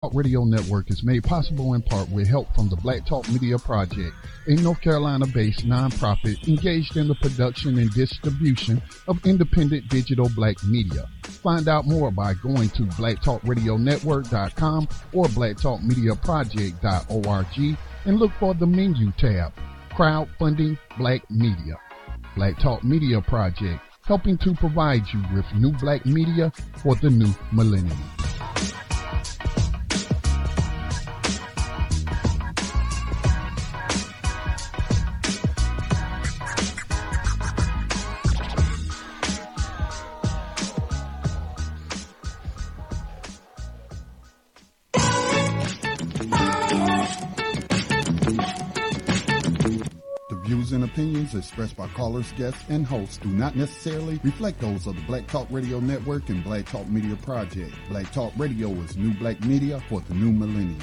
Talk Radio Network is made possible in part with help from the Black Talk Media Project, a North Carolina-based nonprofit engaged in the production and distribution of independent digital black media. Find out more by going to blacktalkradionetwork.com or blacktalkmediaproject.org and look for the menu tab, Crowdfunding Black Media. Black Talk Media Project, helping to provide you with new black media for the new millennium. And opinions expressed by callers, guests, and hosts do not necessarily reflect those of the Black Talk Radio Network and Black Talk Media Project. Black Talk Radio is new black media for the new millennium.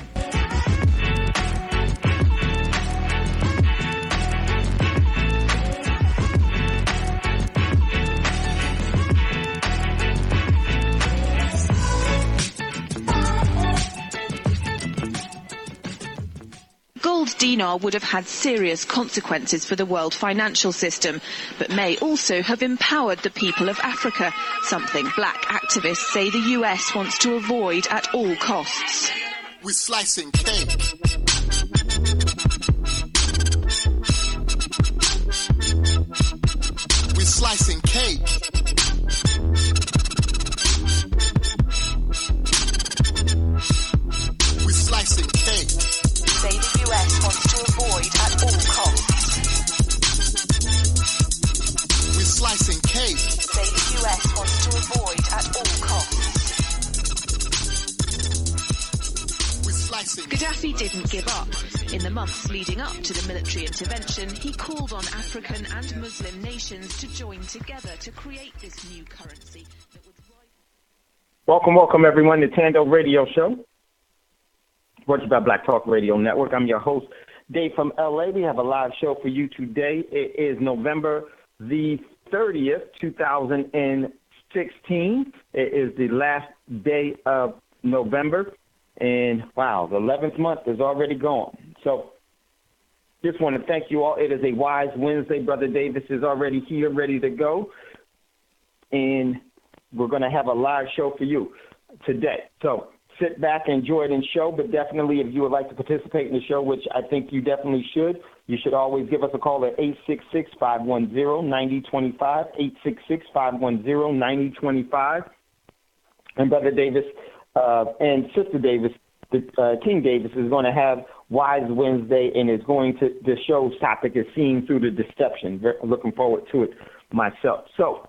Dinar would have had serious consequences for the world financial system, but may also have empowered the people of Africa, something black activists say the US wants to avoid at all costs. We're slicing cake. We're slicing cake. We're slicing cake. Say the US wants to avoid at all costs. We're slicing cake. Say the US wants to avoid at all costs. We're slicing. Gaddafi didn't give up. In the months leading up to the military intervention, he called on African and Muslim nations to join together to create this new currency that would Welcome everyone to Thando Radio Show. Brought to you by Black Talk Radio Network. I'm your host, Dave from LA. We have a live show for you today. It is November the 30th, 2016. It is the last day of November. And wow, the 11th month is already gone. So just want to thank you all. It is a Wise Wednesday. Brother Davis is already here, ready to go. And we're going to have a live show for you today. So sit back, enjoy it in show, but definitely if you would like to participate in the show, which I think you definitely should, you should always give us a call at 866-510-9025, 866-510-9025. And Brother Davis and Sister Davis, King Davis, is going to have Wise Wednesday, and is going to, the show's topic is Seeing Through the Deception. Looking forward to it myself. So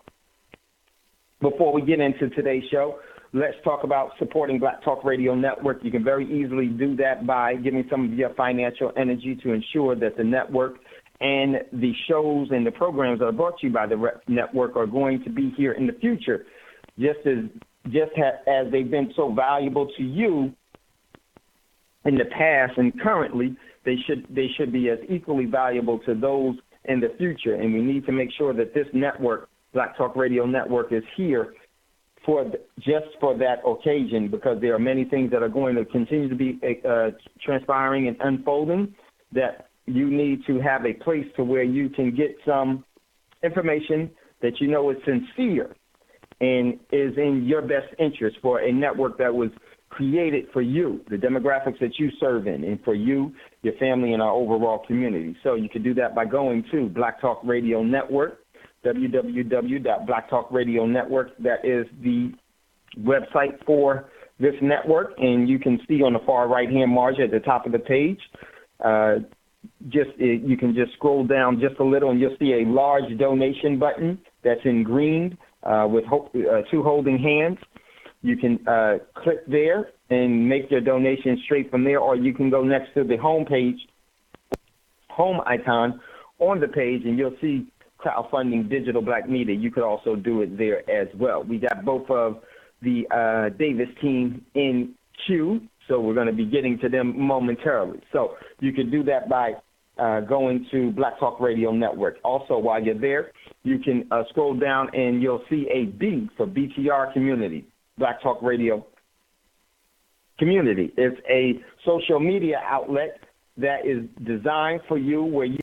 before we get into today's show, let's talk about supporting Black Talk Radio Network. You can very easily do that by giving some of your financial energy to ensure that the network and the shows and the programs that are brought to you by the network are going to be here in the future, just as they've been so valuable to you in the past and currently. They should be as equally valuable to those in the future. And we need to make sure that this network, Black Talk Radio Network, is here just for that occasion, because there are many things that are going to continue to be transpiring and unfolding, that you need to have a place to where you can get some information that you know is sincere and is in your best interest for a network that was created for you, the demographics that you serve in, and for you, your family, and our overall community. So you can do that by going to Black Talk Radio Network, www.blacktalkradionetwork. That is the website for this network, and you can see on the far right-hand margin at the top of the page, you can just scroll down just a little, and you'll see a large donation button that's in green with two holding hands. You can click there and make your donation straight from there, or you can go next to the home icon on the page, and you'll see crowdfunding digital black media. You could also do it there as well. We got both of the Davis team in queue, so we're going to be getting to them momentarily. So you can do that by going to Black Talk Radio Network. Also, while you're there, you can scroll down and you'll see a B for BTR Community, Black Talk Radio Community. It's a social media outlet that is designed for you, where you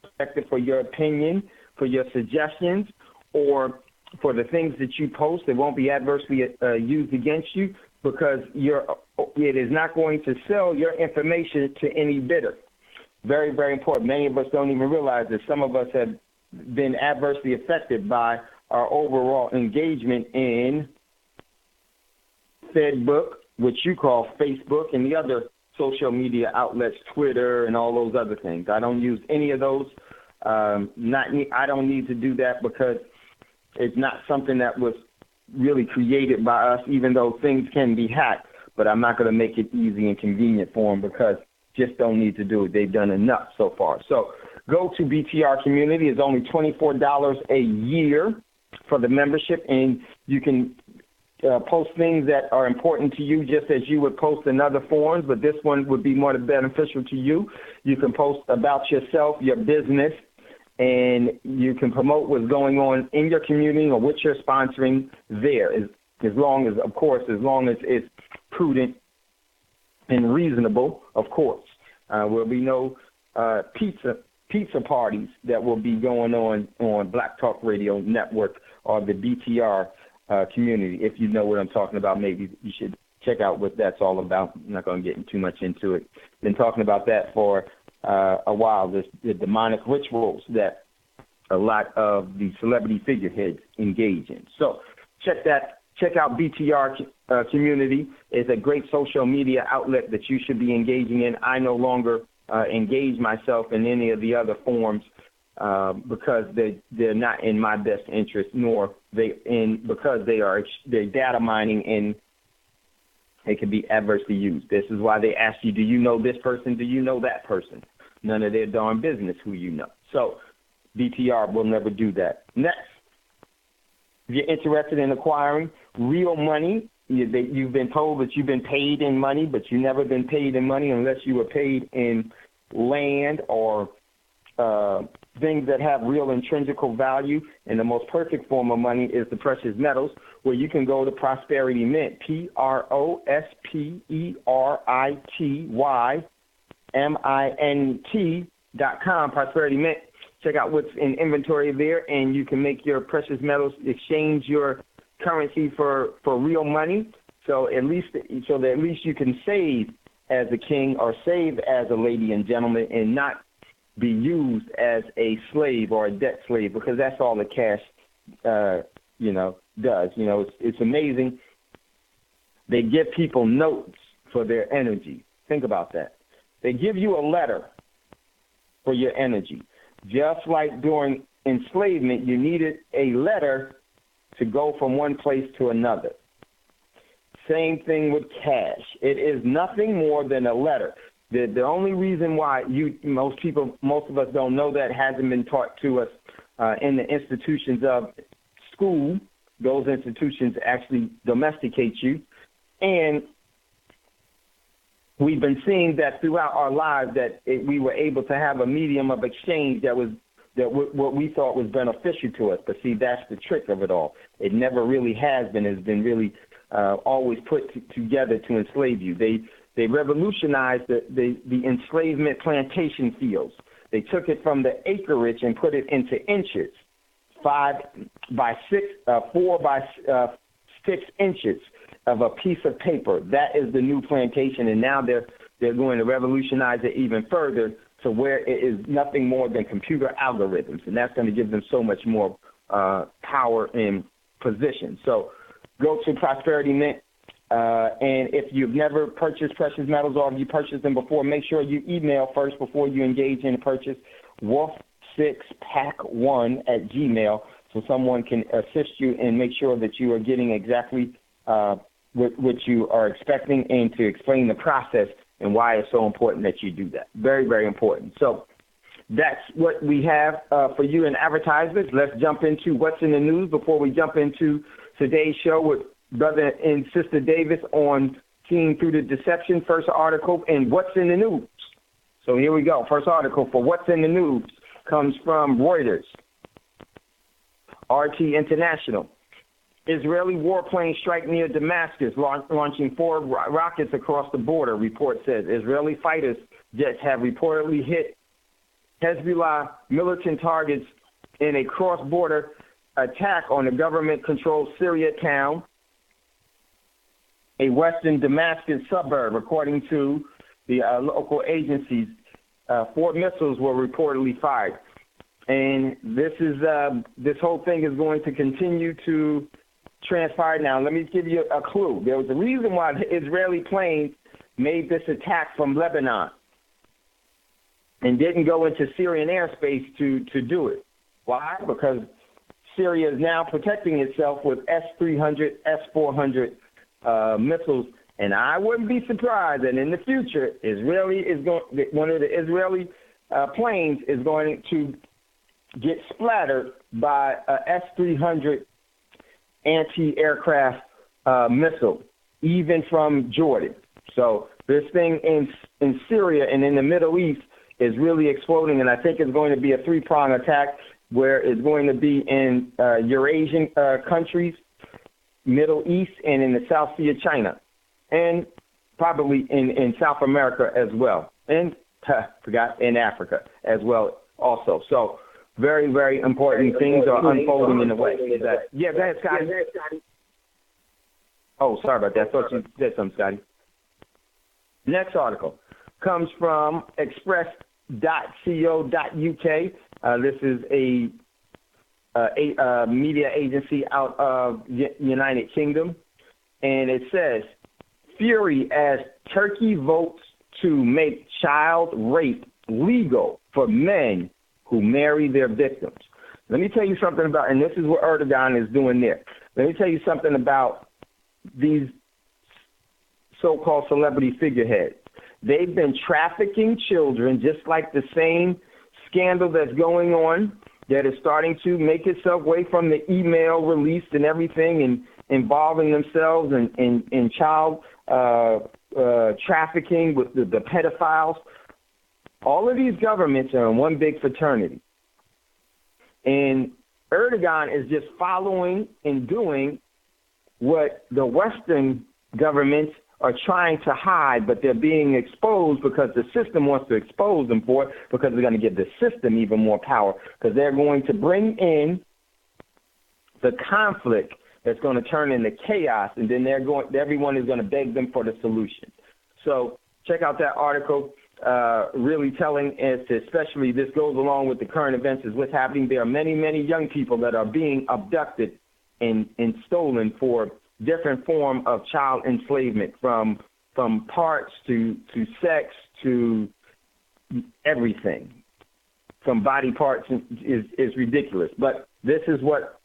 expect for your opinion, for your suggestions, or for the things that you post. It won't be adversely used against you, because it is not going to sell your information to any bidder. Very, very important. Many of us don't even realize that some of us have been adversely affected by our overall engagement in FedBook, which you call Facebook, and the other social media outlets, Twitter, and all those other things. I don't use any of those. I don't need to do that, because it's not something that was really created by us, even though things can be hacked. But I'm not going to make it easy and convenient for them, because just don't need to do it. They've done enough so far. So go to BTR Community. It's only $24 a year for the membership, and you can post things that are important to you, just as you would post in other forums, but this one would be more beneficial to you. You can post about yourself, your business, and you can promote what's going on in your community or what you're sponsoring there, as long as it's prudent and reasonable, of course. There'll be no pizza parties that will be going on Black Talk Radio Network or the BTR community. If you know what I'm talking about, maybe you should check out what that's all about. I'm not going to get too much into it. Been talking about that for a while, the demonic rituals that a lot of the celebrity figureheads engage in. So check out BTR Community. It's a great social media outlet that you should be engaging in. I no longer engage myself in any of the other forms because they're not in my best interest, nor because they're data mining, and they can be adversely used. This is why they ask you, do you know this person? Do you know that person? None of their darn business who you know. So BTR will never do that. Next, if you're interested in acquiring real money, you've been told that you've been paid in money, but you've never been paid in money unless you were paid in land or things that have real intrinsic value. And the most perfect form of money is the precious metals, where you can go to Prosperity Mint, PROSPERITYMINT.com, Prosperity Mint. Check out what's in inventory there, and you can make your precious metals, exchange your currency for real money. So that at least you can save as a king or save as a lady and gentleman, and not be used as a slave or a debt slave, because that's all the cash, does. It's amazing. They give people notes for their energy. Think about that. They give you a letter for your energy. Just like during enslavement, you needed a letter to go from one place to another. Same thing with cash. It is nothing more than a letter. The only reason why most of us don't know that, hasn't been taught to us in the institutions of school. Those institutions actually domesticate you. And we've been seeing that throughout our lives, that we were able to have a medium of exchange that what we thought was beneficial to us. But see, that's the trick of it all. It never really has been. It's been really always put together to enslave you. They revolutionized the enslavement plantation fields. They took it from the acreage and put it into inches, 4 by 6 inches of a piece of paper. That is the new plantation, and now they're going to revolutionize it even further to where it is nothing more than computer algorithms, and that's going to give them so much more power and position. So go to Prosperity Mint, and if you've never purchased precious metals, or if you purchased them before, make sure you email first before you engage in a purchase, wolf6pack1@gmail, so someone can assist you and make sure that you are getting exactly what you are expecting, and to explain the process and why it's so important that you do that. Very, very important. So that's what we have for you in advertisements. Let's jump into what's in the news before we jump into today's show with Brother and Sister Davis on Seeing Through the Deception. First article in What's in the News. So here we go. First article for What's in the News comes from Reuters. RT International. Israeli warplanes strike near Damascus, launching 4 rockets across the border, report says. Israeli fighters jets have reportedly hit Hezbollah militant targets in a cross-border attack on a government-controlled Syria town, a western Damascus suburb, according to the local agencies. 4 missiles were reportedly fired. And this whole thing is going to continue to transpire. Now, let me give you a clue. There was a reason why the Israeli planes made this attack from Lebanon and didn't go into Syrian airspace to do it. Why? Because Syria is now protecting itself with S-300, S-400 missiles, and I wouldn't be surprised that in the future, one of the Israeli planes is going to get splattered by a S-300 anti-aircraft missile, even from Jordan. So this thing in Syria and in the Middle East is really exploding, and I think it's going to be a 3-prong attack where it's going to be in Eurasian countries, Middle East, and in the South Sea of China, and probably in South America as well, and in Africa as well also. So very, very important things are unfolding in the way. Yeah, go ahead, Scotty. Oh, sorry about that. I thought you said something, Scotty. Next article comes from express.co.uk. This is a media agency out of United Kingdom, and it says, fury as Turkey votes to make child rape legal for men who marry their victims. Let me tell you something about, and this is what Erdogan is doing there. Let me tell you something about these so-called celebrity figureheads. They've been trafficking children, just like the same scandal that's going on that is starting to make itself away from the email released and everything, and involving themselves in child trafficking with the pedophiles. All of these governments are in one big fraternity. And Erdogan is just following and doing what the Western governments are trying to hide, but they're being exposed because the system wants to expose them for it, because they're going to give the system even more power, because they're going to bring in the conflict that's going to turn into chaos, and then everyone is going to beg them for the solution. So check out that article. Really telling, as to, especially this goes along with the current events, is what's happening. There are many, many young people that are being abducted and stolen for different form of child enslavement, from parts to sex to everything, from body parts is ridiculous. But this is what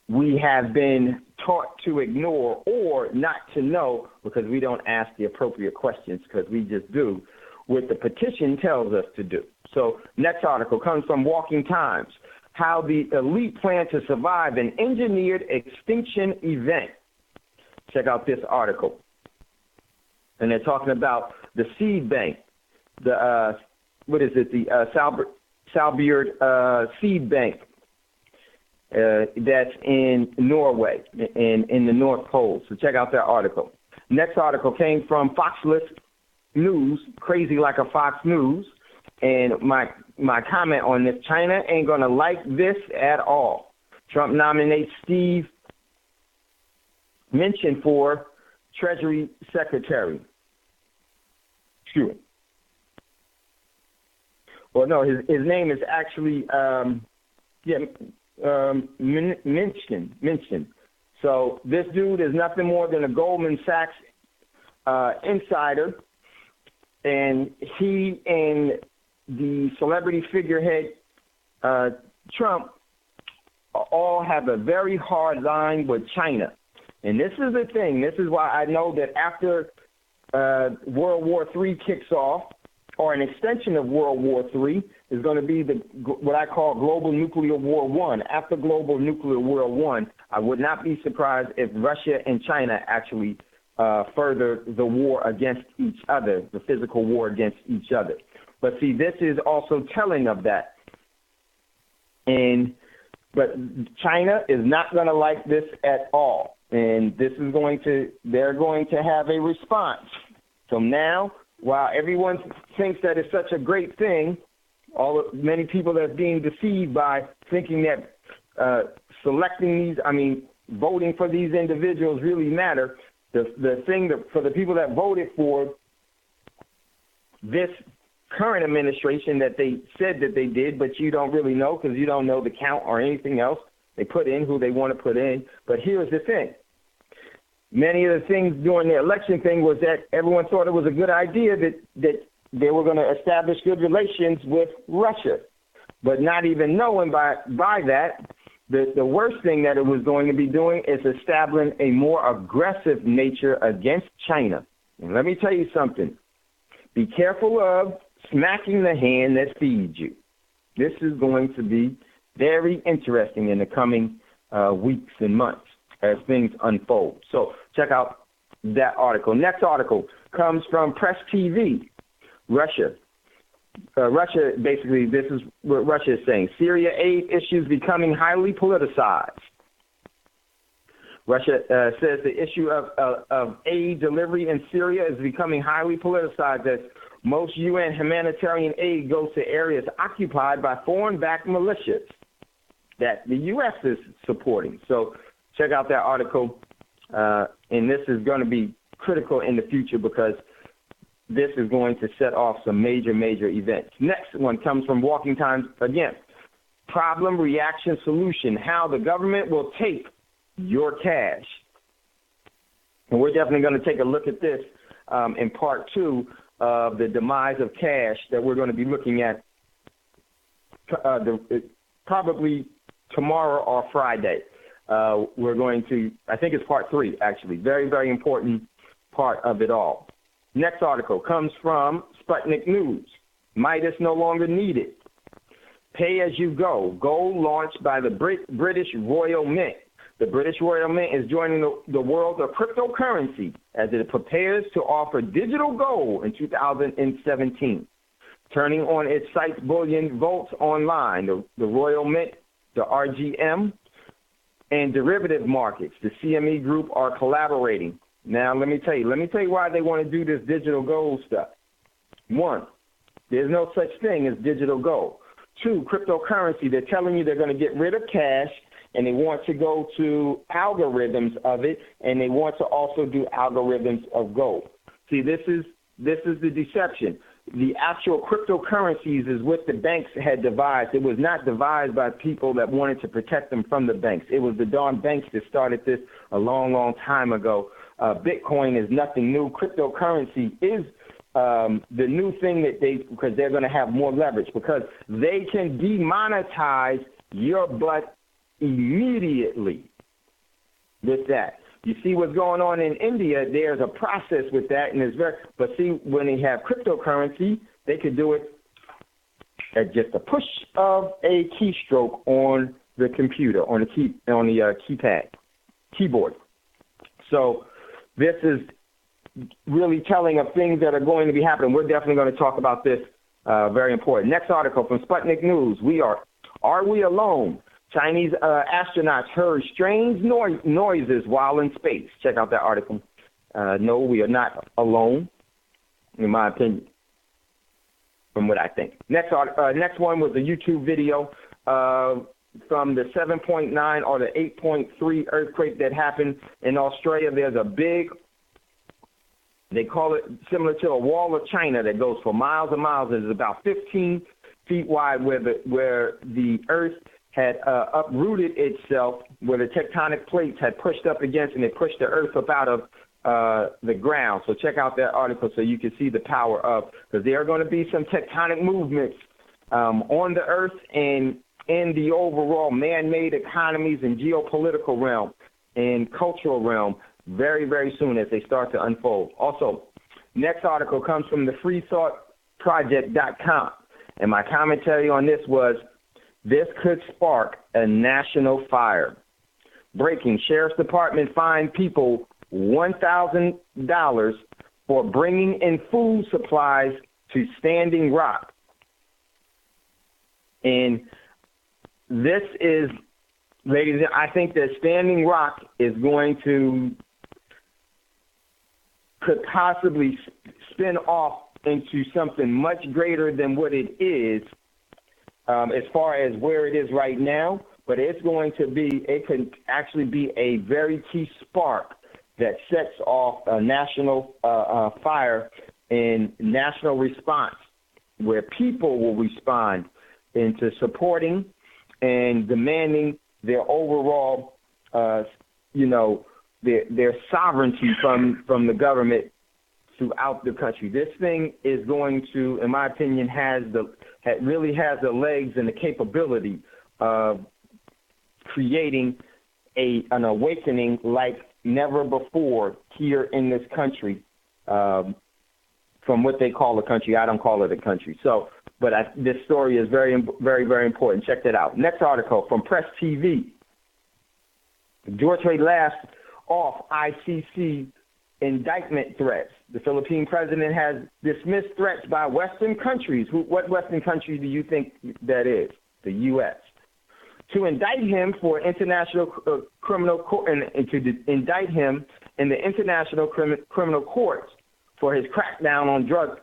we have been taught to ignore or not to know, because we don't ask the appropriate questions, because we just do what the petition tells us to do. So next article comes from Walking Times. How the elite plan to survive an engineered extinction event. Check out this article. And they're talking about the seed bank, the Salbjørn seed bank that's in Norway, in the North Pole. So check out that article. Next article came from Foxless News, crazy like a Fox News. And my comment on this, China ain't going to like this at all. Trump nominates Steve Mnuchin for Treasury Secretary. Excuse me. Well, no, his name is actually, Mnuchin. So this dude is nothing more than a Goldman Sachs insider, and he and the celebrity figurehead Trump all have a very hard line with China. And this is the thing. This is why I know that after World War III kicks off, or an extension of World War III, is going to be what I call Global Nuclear War I. After Global Nuclear War I, I would not be surprised if Russia and China actually further the war against each other, the physical war against each other. But see, this is also telling of that. And But China is not going to like this at all. And they're going to have a response. So now, while everyone thinks that it's such a great thing, many people are being deceived by thinking that voting for these individuals really matter. The thing that for the people that voted for this current administration that they said that they did, but you don't really know because you don't know the count or anything else. They put in who they want to put in. But here's the thing. Many of the things during the election thing was that everyone thought it was a good idea that they were going to establish good relations with Russia. But not even knowing by that, the worst thing that it was going to be doing is establishing a more aggressive nature against China. And let me tell you something. Be careful of smacking the hand that feeds you. This is going to be very interesting in the coming weeks and months as things unfold. So check out that article. Next article comes from Press TV. Russia, basically, this is what Russia is saying. Syria aid issues becoming highly politicized. Russia says the issue of aid delivery in Syria is becoming highly politicized as most UN humanitarian aid goes to areas occupied by foreign-backed militias that the U.S. is supporting. So check out that article, and this is going to be critical in the future because this is going to set off some major, major events. Next one comes from Walking Times again. Problem, reaction, solution, how the government will take your cash. And we're definitely going to take a look at this in part 2 of the demise of cash that we're going to be looking at probably tomorrow or Friday. We're going to, I think it's part 3, actually. Very, very important part of it all. Next article comes from Sputnik News. Midas no longer needed. Pay as you go. Gold launched by the British Royal Mint. The British Royal Mint is joining the world of cryptocurrency as it prepares to offer digital gold in 2017. Turning on its site's bullion vaults online, the Royal Mint, the RGM, and derivative markets, the CME Group, are collaborating. Now, let me tell you why they want to do this digital gold stuff. 1, there's no such thing as digital gold. 2, cryptocurrency, they're telling you they're going to get rid of cash, and they want to go to algorithms of it, and they want to also do algorithms of gold. See, this is the deception. The actual cryptocurrencies is what the banks had devised. It was not devised by people that wanted to protect them from the banks. It was the darn banks that started this a long, long time ago. Bitcoin is nothing new. Cryptocurrency is the new thing because they're going to have more leverage because they can demonetize your butt immediately with that. You see what's going on in India, there's a process with that, and but see, when they have cryptocurrency, they could do it at just a push of a keystroke on the computer, on the keyboard. So this is really telling of things that are going to be happening. We're definitely going to talk about this. Very important. Next article from Sputnik News. Are we alone? Chinese astronauts heard strange noises while in space. Check out that article. No, we are not alone, in my opinion, from what I think. Next one was a YouTube video from the 7.9 or the 8.3 earthquake that happened in Australia. There's a big, they call it similar to a wall of China that goes for miles and miles. It's about 15 feet wide where the earth had uprooted itself, where the tectonic plates had pushed up against, and they pushed the earth up out of the ground. So check out that article so you can see the power of, because there are going to be some tectonic movements on the earth and in the overall man-made economies and geopolitical realm and cultural realm very, very soon as they start to unfold. Also, next article comes from the freethoughtproject.com, and my commentary on this was, this could spark a national fire. Breaking, Sheriff's Department fined people $1,000 for bringing in food supplies to Standing Rock. And this is ladies, I think that Standing Rock is going to could possibly spin off into something much greater than what it is as far as where it is right now. But it could actually be a very key spark that sets off a national fire and national response where people will respond into supporting and demanding their overall, their sovereignty from the government throughout the country. This thing is going to, in my opinion, really has the legs and the capability of creating an awakening like never before here in this country, from what they call a country. I don't call it a country. But this story is very, very, very important. Check that out. Next article from Press TV. Duterte laughs off ICC indictment threats. The Philippine president has dismissed threats by Western countries. What Western country do you think that is? The U.S. To indict him for international criminal court and to indict him in the international criminal courts for his crackdown on drugs.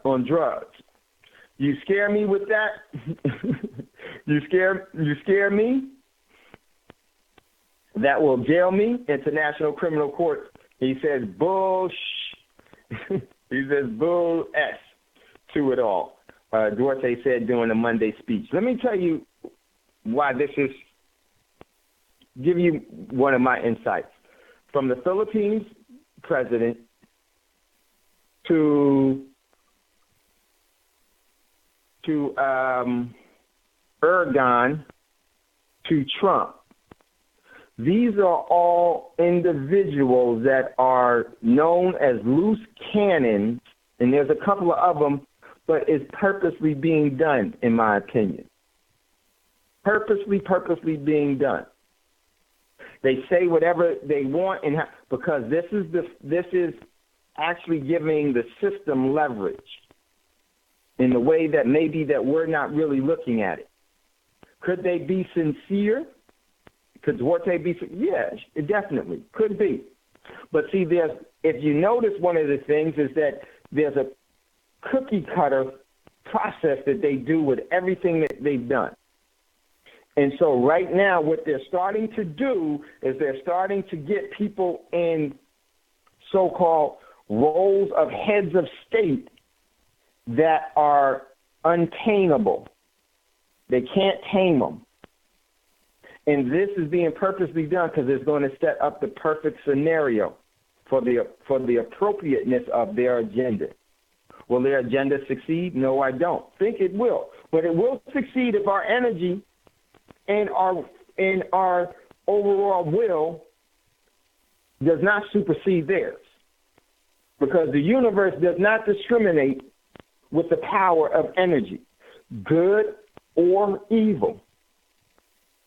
You scare me with that? You scare me? That will jail me. International criminal court. He says bull. He says bull s to it all. Duarte said during a Monday speech. Let me tell you why this is. Give you one of my insights. From the Philippines president to Erdogan to Trump. These are all individuals that are known as loose cannons, and there's a couple of them, but it's purposely being done, in my opinion. Purposely being done. They say whatever they want, because this is actually giving the system leverage in the way that maybe that we're not really looking at it. Could they be sincere? Could Duarte be? Yes, it definitely could be. But see, if you notice, one of the things is that there's a cookie cutter process that they do with everything that they've done. And so right now what they're starting to do is they're starting to get people in so-called roles of heads of state that are untamable. They can't tame them. And this is being purposely done because it's going to set up the perfect scenario for the appropriateness of their agenda. Will their agenda succeed? No, I don't think it will. But it will succeed if our energy and our overall will does not supersede theirs. Because the universe does not discriminate with the power of energy, good or evil.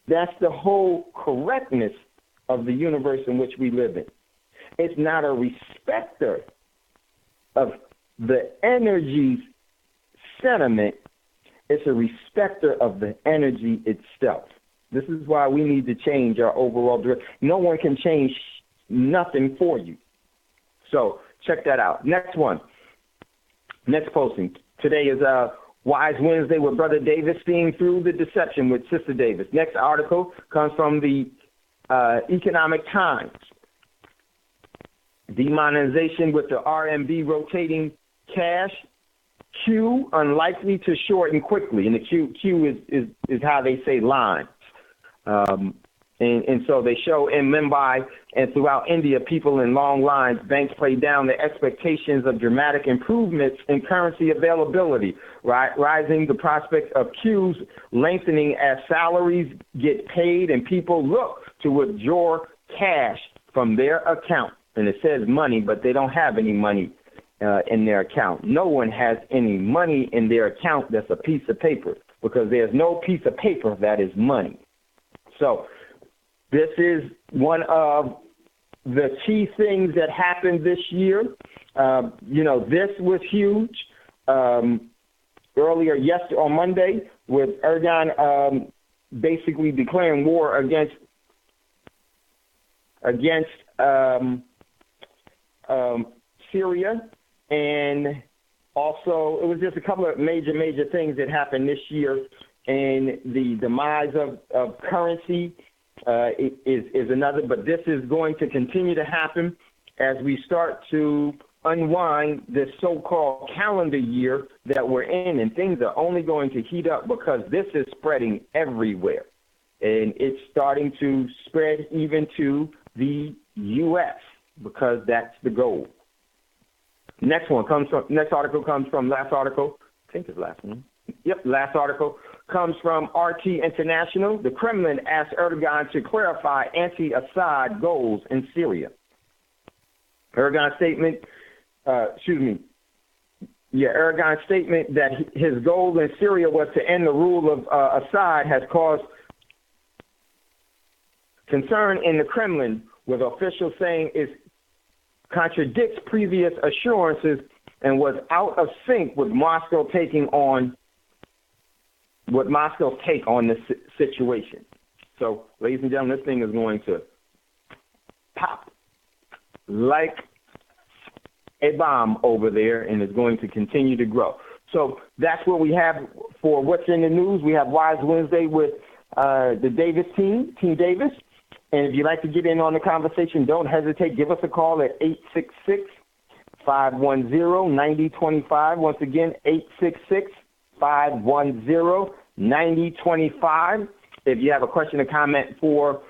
That's the whole correctness of the universe in which we live in. It's not a respecter of the energy's sentiment. It's a respecter of the energy itself. This is why we need to change our overall direction. No one can change nothing for you. So check that out. Next one. Next posting. Today is Wise Wednesday with Brother Davis, seeing through the deception with Sister Davis. Next article comes from the Economic Times. Demonetization with the RMB rotating cash. Q unlikely to shorten quickly, and the Q is how they say lines. And so they show in Mumbai and throughout India, people in long lines. Banks play down the expectations of dramatic improvements in currency availability, rising the prospect of queues lengthening as salaries get paid and people look to withdraw cash from their account. And it says money, but they don't have any money in their account. No one has any money in their account that's a piece of paper, because there's no piece of paper that is money. So this is one of the key things that happened this year. This was huge. Earlier on Monday, with Erdogan basically declaring war against against Syria, and also it was just a couple of major things that happened this year. And the demise of currency is another, but this is going to continue to happen as we start to unwind this so-called calendar year that we're in, and things are only going to heat up because this is spreading everywhere, and it's starting to spread even to the U.S. because that's the goal. Next article comes from last article. I think it's last one. Yep, last article comes from RT International. The Kremlin asked Erdogan to clarify anti-Assad goals in Syria. Erdogan's statement that his goal in Syria was to end the rule of Assad has caused concern in the Kremlin, with officials saying it contradicts previous assurances and was out of sync with Moscow's take on this situation. So, ladies and gentlemen, this thing is going to pop like a bomb over there, and is going to continue to grow. So that's what we have for what's in the news. We have Wise Wednesday with the Davis team, Team Davis. And if you'd like to get in on the conversation, don't hesitate. Give us a call at 866-510-9025. Once again, 866-510-9025. If you have a question or comment for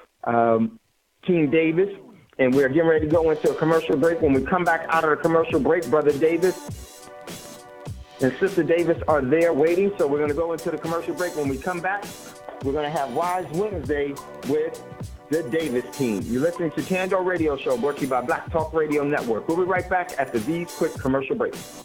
Team Davis. And we're getting ready to go into a commercial break. When we come back out of the commercial break, Brother Davis and Sister Davis are there waiting. So we're going to go into the commercial break. When we come back, we're going to have Wise Wednesday with the Davis team. You're listening to Thando Radio Show, brought to you by Black Talk Radio Network. We'll be right back after these quick commercial breaks.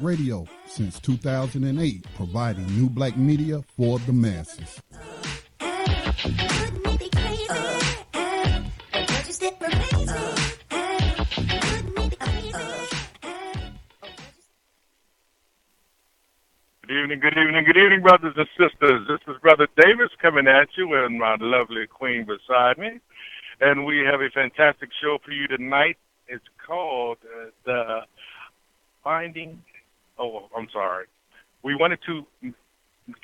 Radio since 2008, providing new black media for the masses. Good evening, brothers and sisters. This is Brother Davis coming at you with my lovely queen beside me. And we have a fantastic show for you tonight. It's called The Finding... We wanted to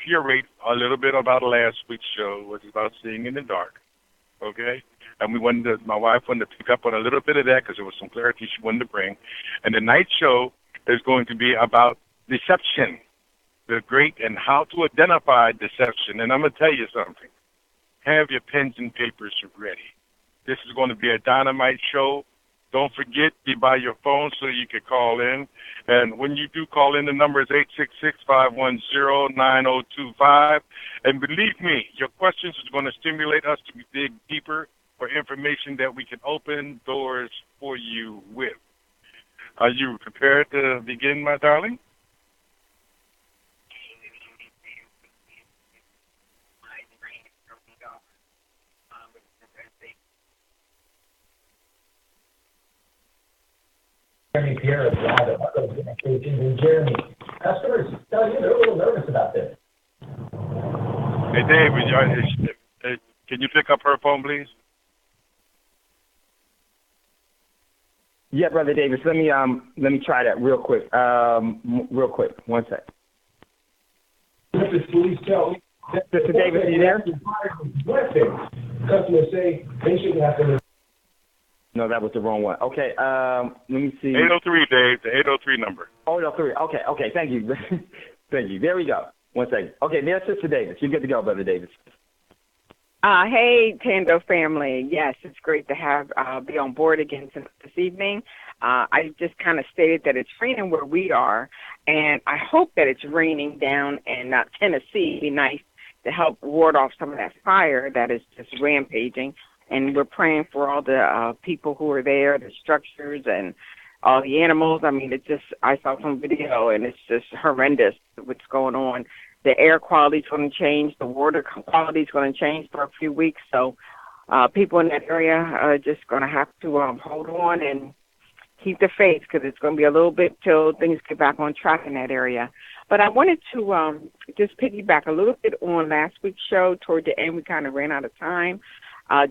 curate a little bit about last week's show, which is about seeing in the dark, okay? And my wife wanted to pick up on a little bit of that because there was some clarity she wanted to bring. And the night show is going to be about deception, the great, and how to identify deception. And I'm going to tell you something. Have your pens and papers ready. This is going to be a dynamite show. Don't forget, be by your phone so you can call in. And when you do call in, the number is 866-510-9025. And believe me, your questions are going to stimulate us to dig deeper for information that we can open doors for you with. Are you prepared to begin, my darling? Jeremy Pierre is live at Marco's Communications. And Jeremy, customers tell you they're a little nervous about this. Hey, Dave, can you pick up her phone, please? Yeah, Brother Davis. Let me try that real quick. Real quick. One sec. Please tell me. Sister Davis, are you there? Customers say they shouldn't have to. No, that was the wrong one. Okay. Let me see. 803, Dave. The 803 number. 803. Okay. Thank you. Thank you. There we go. One second. Okay, there's Sister Davis. You're good to go, Brother Davis. Hey, Thando family. Yes, it's great to have be on board again this evening. I just kind of stated that it's raining where we are, and I hope that it's raining down in Tennessee. It'd be nice to help ward off some of that fire that is just rampaging. And we're praying for all the people who are there, the structures, and all the animals. I mean, I saw some video, and it's just horrendous what's going on. The air quality is going to change. The water quality is going to change for a few weeks. So people in that area are just going to have to hold on and keep the faith, because it's going to be a little bit till things get back on track in that area. But I wanted to just piggyback a little bit on last week's show. Toward the end, we kind of ran out of time.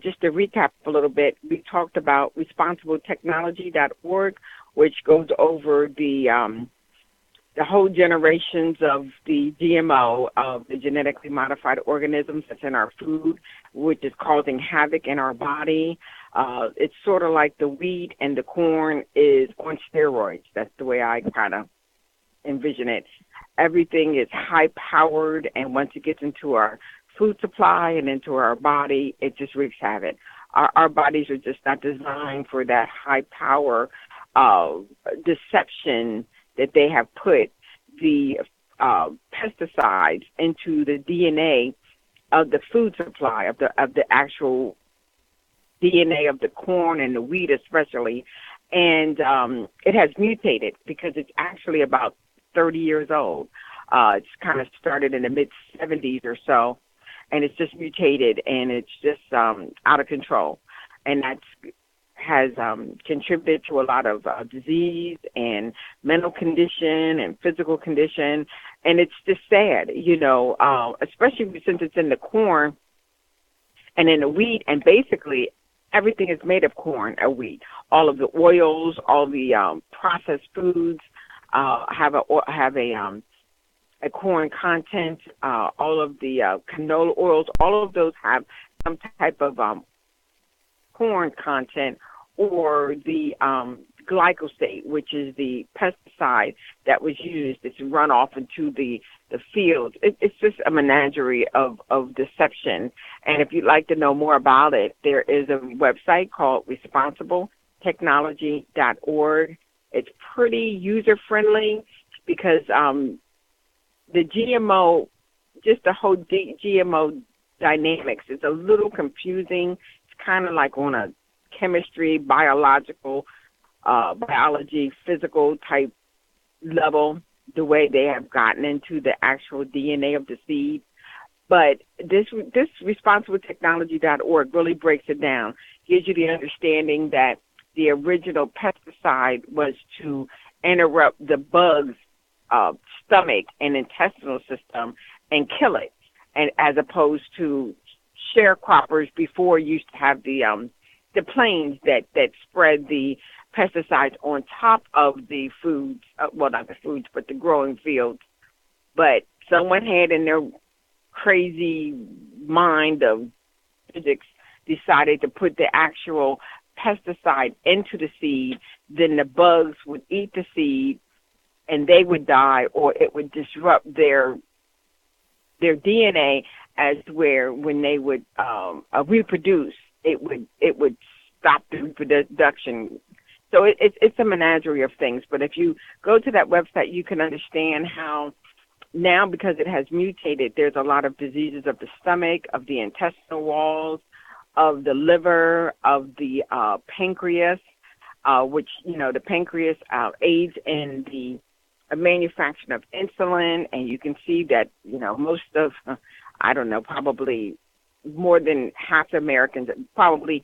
Just to recap a little bit, we talked about responsibletechnology.org, which goes over the whole generations of the GMO, of the genetically modified organisms that's in our food, which is causing havoc in our body. It's sort of like the wheat and the corn is on steroids. That's the way I kind of envision it. Everything is high-powered, and once it gets into our food supply and into our body, it just wreaks havoc. Our bodies are just not designed for that high-power deception that they have put the pesticides into the DNA of the food supply, of the actual DNA of the corn and the wheat especially, and it has mutated because it's actually about 30 years old. It's kind of started in the mid-70s or so, and it's just mutated, and it's just out of control, and has contributed to a lot of disease and mental condition and physical condition, and it's just sad, especially since it's in the corn and in the wheat, and basically everything is made of corn or wheat. All of the oils, all the processed foods have a corn content. All of the canola oils, all of those have some type of corn content, or the glyphosate, which is the pesticide that was used. It's run off into the field. It's just a menagerie of deception. And if you'd like to know more about it, there is a website called responsibletechnology.org. It's pretty user-friendly because the GMO, just the whole GMO dynamics is a little confusing. It's kind of like on a chemistry, biology, physical type level, the way they have gotten into the actual DNA of the seed. But this responsibletechnology.org really breaks it down, gives you the understanding that the original pesticide was to interrupt the bug's stomach and intestinal system and kill it, and as opposed to sharecroppers before used to have the planes that spread the pesticides on top of the foods, well, not the foods, but the growing fields. But someone had in their crazy mind of physics decided to put the actual pesticide into the seed, then the bugs would eat the seed and they would die, or it would disrupt their DNA, as where when they would reproduce, it would stop the reproduction. So it's a menagerie of things. But if you go to that website, you can understand how now, because it has mutated, there's a lot of diseases of the stomach, of the intestinal walls, of the liver, of the pancreas, which, the pancreas aids in the manufacturing of insulin. And you can see that, most of, probably more than half the Americans, probably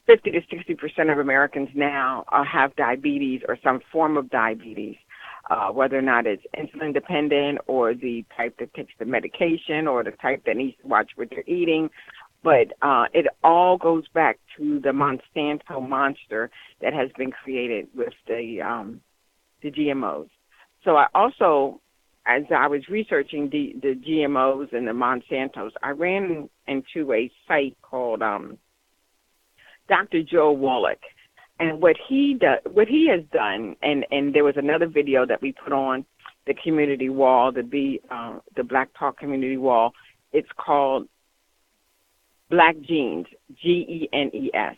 50 to 60% of Americans now have diabetes or some form of diabetes, whether or not it's insulin dependent or the type that takes the medication or the type that needs to watch what they're eating. But it all goes back to the Monsanto monster that has been created with the GMOs. So I also, as I was researching the GMOs and the Monsantos, I ran into a site called Dr. Joe Wallach. And what he has done, and there was another video that we put on the community wall, the Black Talk community wall. It's called Black Genes, GENES.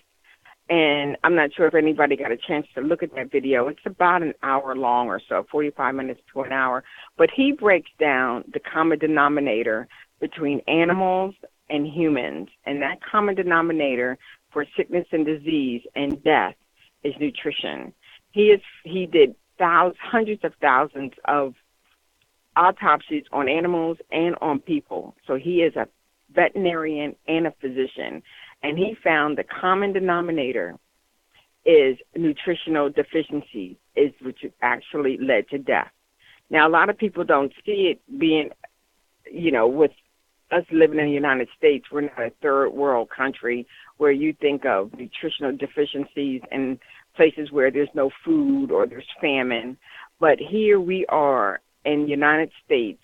And I'm not sure if anybody got a chance to look at that video. It's about an hour long or so, 45 minutes to an hour. But he breaks down the common denominator between animals and humans. And that common denominator for sickness and disease and death is nutrition. He did hundreds of thousands of autopsies on animals and on people. So he is a veterinarian and a physician. And he found the common denominator is nutritional deficiency, which actually led to death. Now, a lot of people don't see it being, with us living in the United States, we're not a third world country where you think of nutritional deficiencies in places where there's no food or there's famine. But here we are in the United States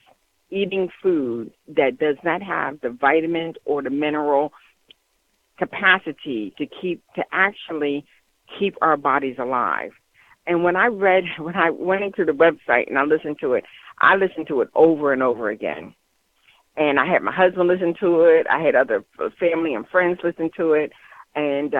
eating food that does not have the vitamins or the mineral capacity to actually keep our bodies alive. And when I went into the website and I listened to it over and over again. And I had my husband listen to it. I had other family and friends listen to it. And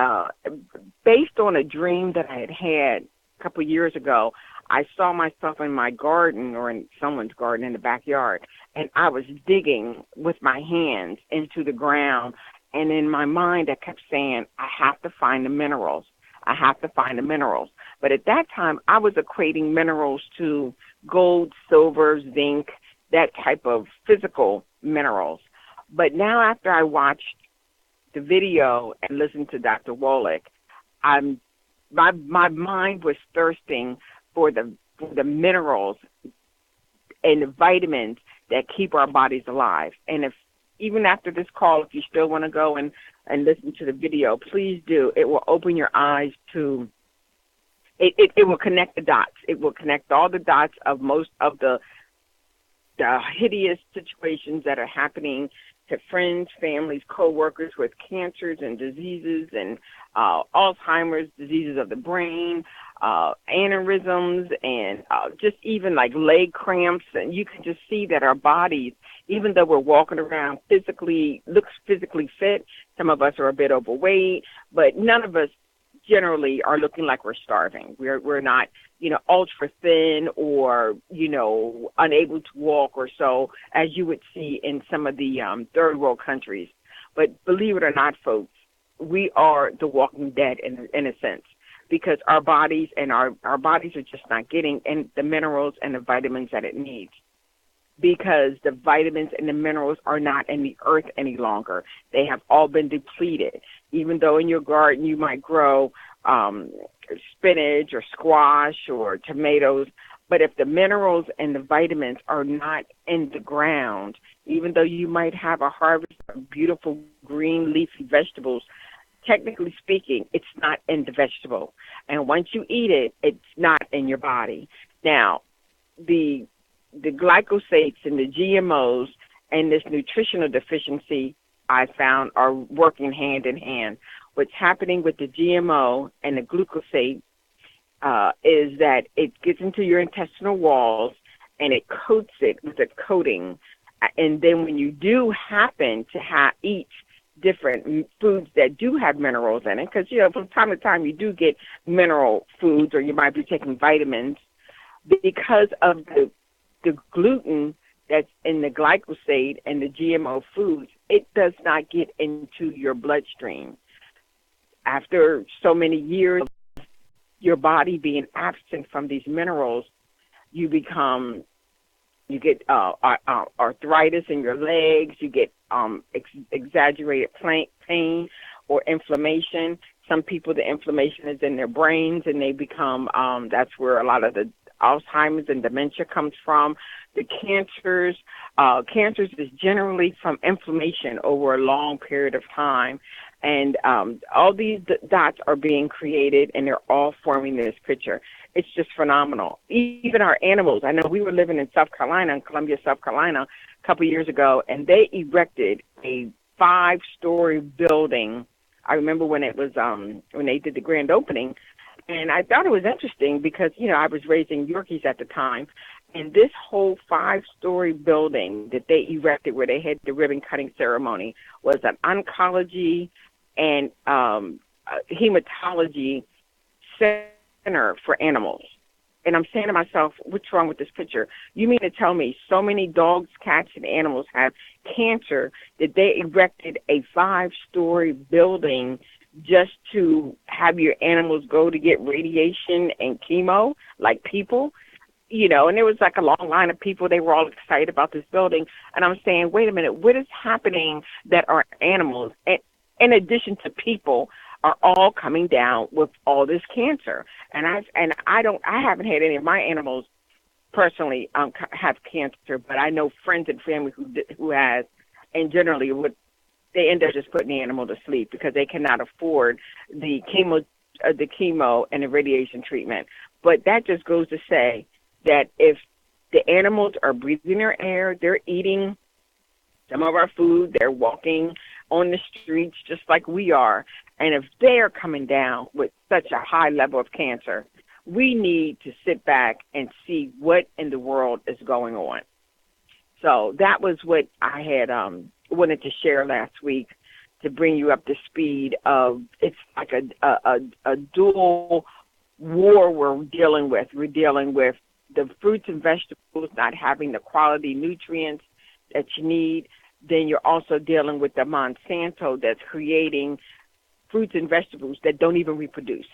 based on a dream that I had a couple of years ago, I saw myself in my garden or in someone's garden in the backyard, and I was digging with my hands into the ground. And in my mind, I kept saying, I have to find the minerals. I have to find the minerals. But at that time, I was equating minerals to gold, silver, zinc, that type of physical minerals. But now after I watched the video and listened to Dr. Wallach, my mind was thirsting for the minerals and the vitamins that keep our bodies alive. And even after this call, if you still want to go and listen to the video, please do. It will open your eyes to it will connect the dots. It will connect all the dots of most of the hideous situations that are happening to friends, families, co-workers with cancers and diseases and Alzheimer's, diseases of the brain, aneurysms, and just even like leg cramps. And you can just see that our bodies, even though we're walking around looks physically fit, some of us are a bit overweight, but none of us generally are looking like we're starving. We're not, ultra thin or, unable to walk or so, as you would see in some of the third world countries. But believe it or not, folks, we are the walking dead in a sense, because our bodies are just not getting the minerals and the vitamins that it needs, because the vitamins and the minerals are not in the earth any longer. They have all been depleted. Even though in your garden you might grow spinach or squash or tomatoes, but if the minerals and the vitamins are not in the ground, even though you might have a harvest of beautiful green leafy vegetables, technically speaking, it's not in the vegetable. And once you eat it, it's not in your body. Now, the glycosates and the GMOs and this nutritional deficiency, I found, are working hand in hand. What's happening with the GMO and the glucosate is that it gets into your intestinal walls and it coats it with a coating. And then when you do happen to eat different foods that do have minerals in it, because, from time to time you do get mineral foods, or you might be taking vitamins, because of the gluten that's in the glyphosate and the GMO foods, it does not get into your bloodstream. After so many years of your body being absent from these minerals, you get arthritis in your legs, you get exaggerated pain or inflammation. Some people, the inflammation is in their brains, and they become, that's where a lot of the Alzheimer's and dementia comes from. The cancers is generally from inflammation over a long period of time. And all these dots are being created, and they're all forming this picture. It's just phenomenal. Even our animals. I know we were living in South Carolina, in Columbia, South Carolina, a couple of years ago, and they erected a 5-story building. I remember when it was when they did the grand opening, and I thought it was interesting because, I was raising Yorkies at the time, and this whole 5-story building that they erected where they had the ribbon cutting ceremony was an oncology and hematology center for animals. And I'm saying to myself, what's wrong with this picture? You mean to tell me so many dogs, cats, and animals have cancer that they erected a 5-story building just to have your animals go to get radiation and chemo like people? And there was like a long line of people. They were all excited about this building. And I'm saying, wait a minute, what is happening that our animals, in addition to people, are all coming down with all this cancer? And I haven't had any of my animals personally have cancer, but I know friends and family who has, and generally they end up just putting the animal to sleep because they cannot afford the chemo and the radiation treatment. But that just goes to say that if the animals are breathing their air, they're eating some of our food, they're walking on the streets just like we are, and if they're coming down with such a high level of cancer, we need to sit back and see what in the world is going on. So that was what I had wanted to share last week to bring you up to speed of. It's like a dual war we're dealing with. We're dealing with the fruits and vegetables not having the quality nutrients that you need. Then you're also dealing with the Monsanto that's creating fruits and vegetables that don't even reproduce.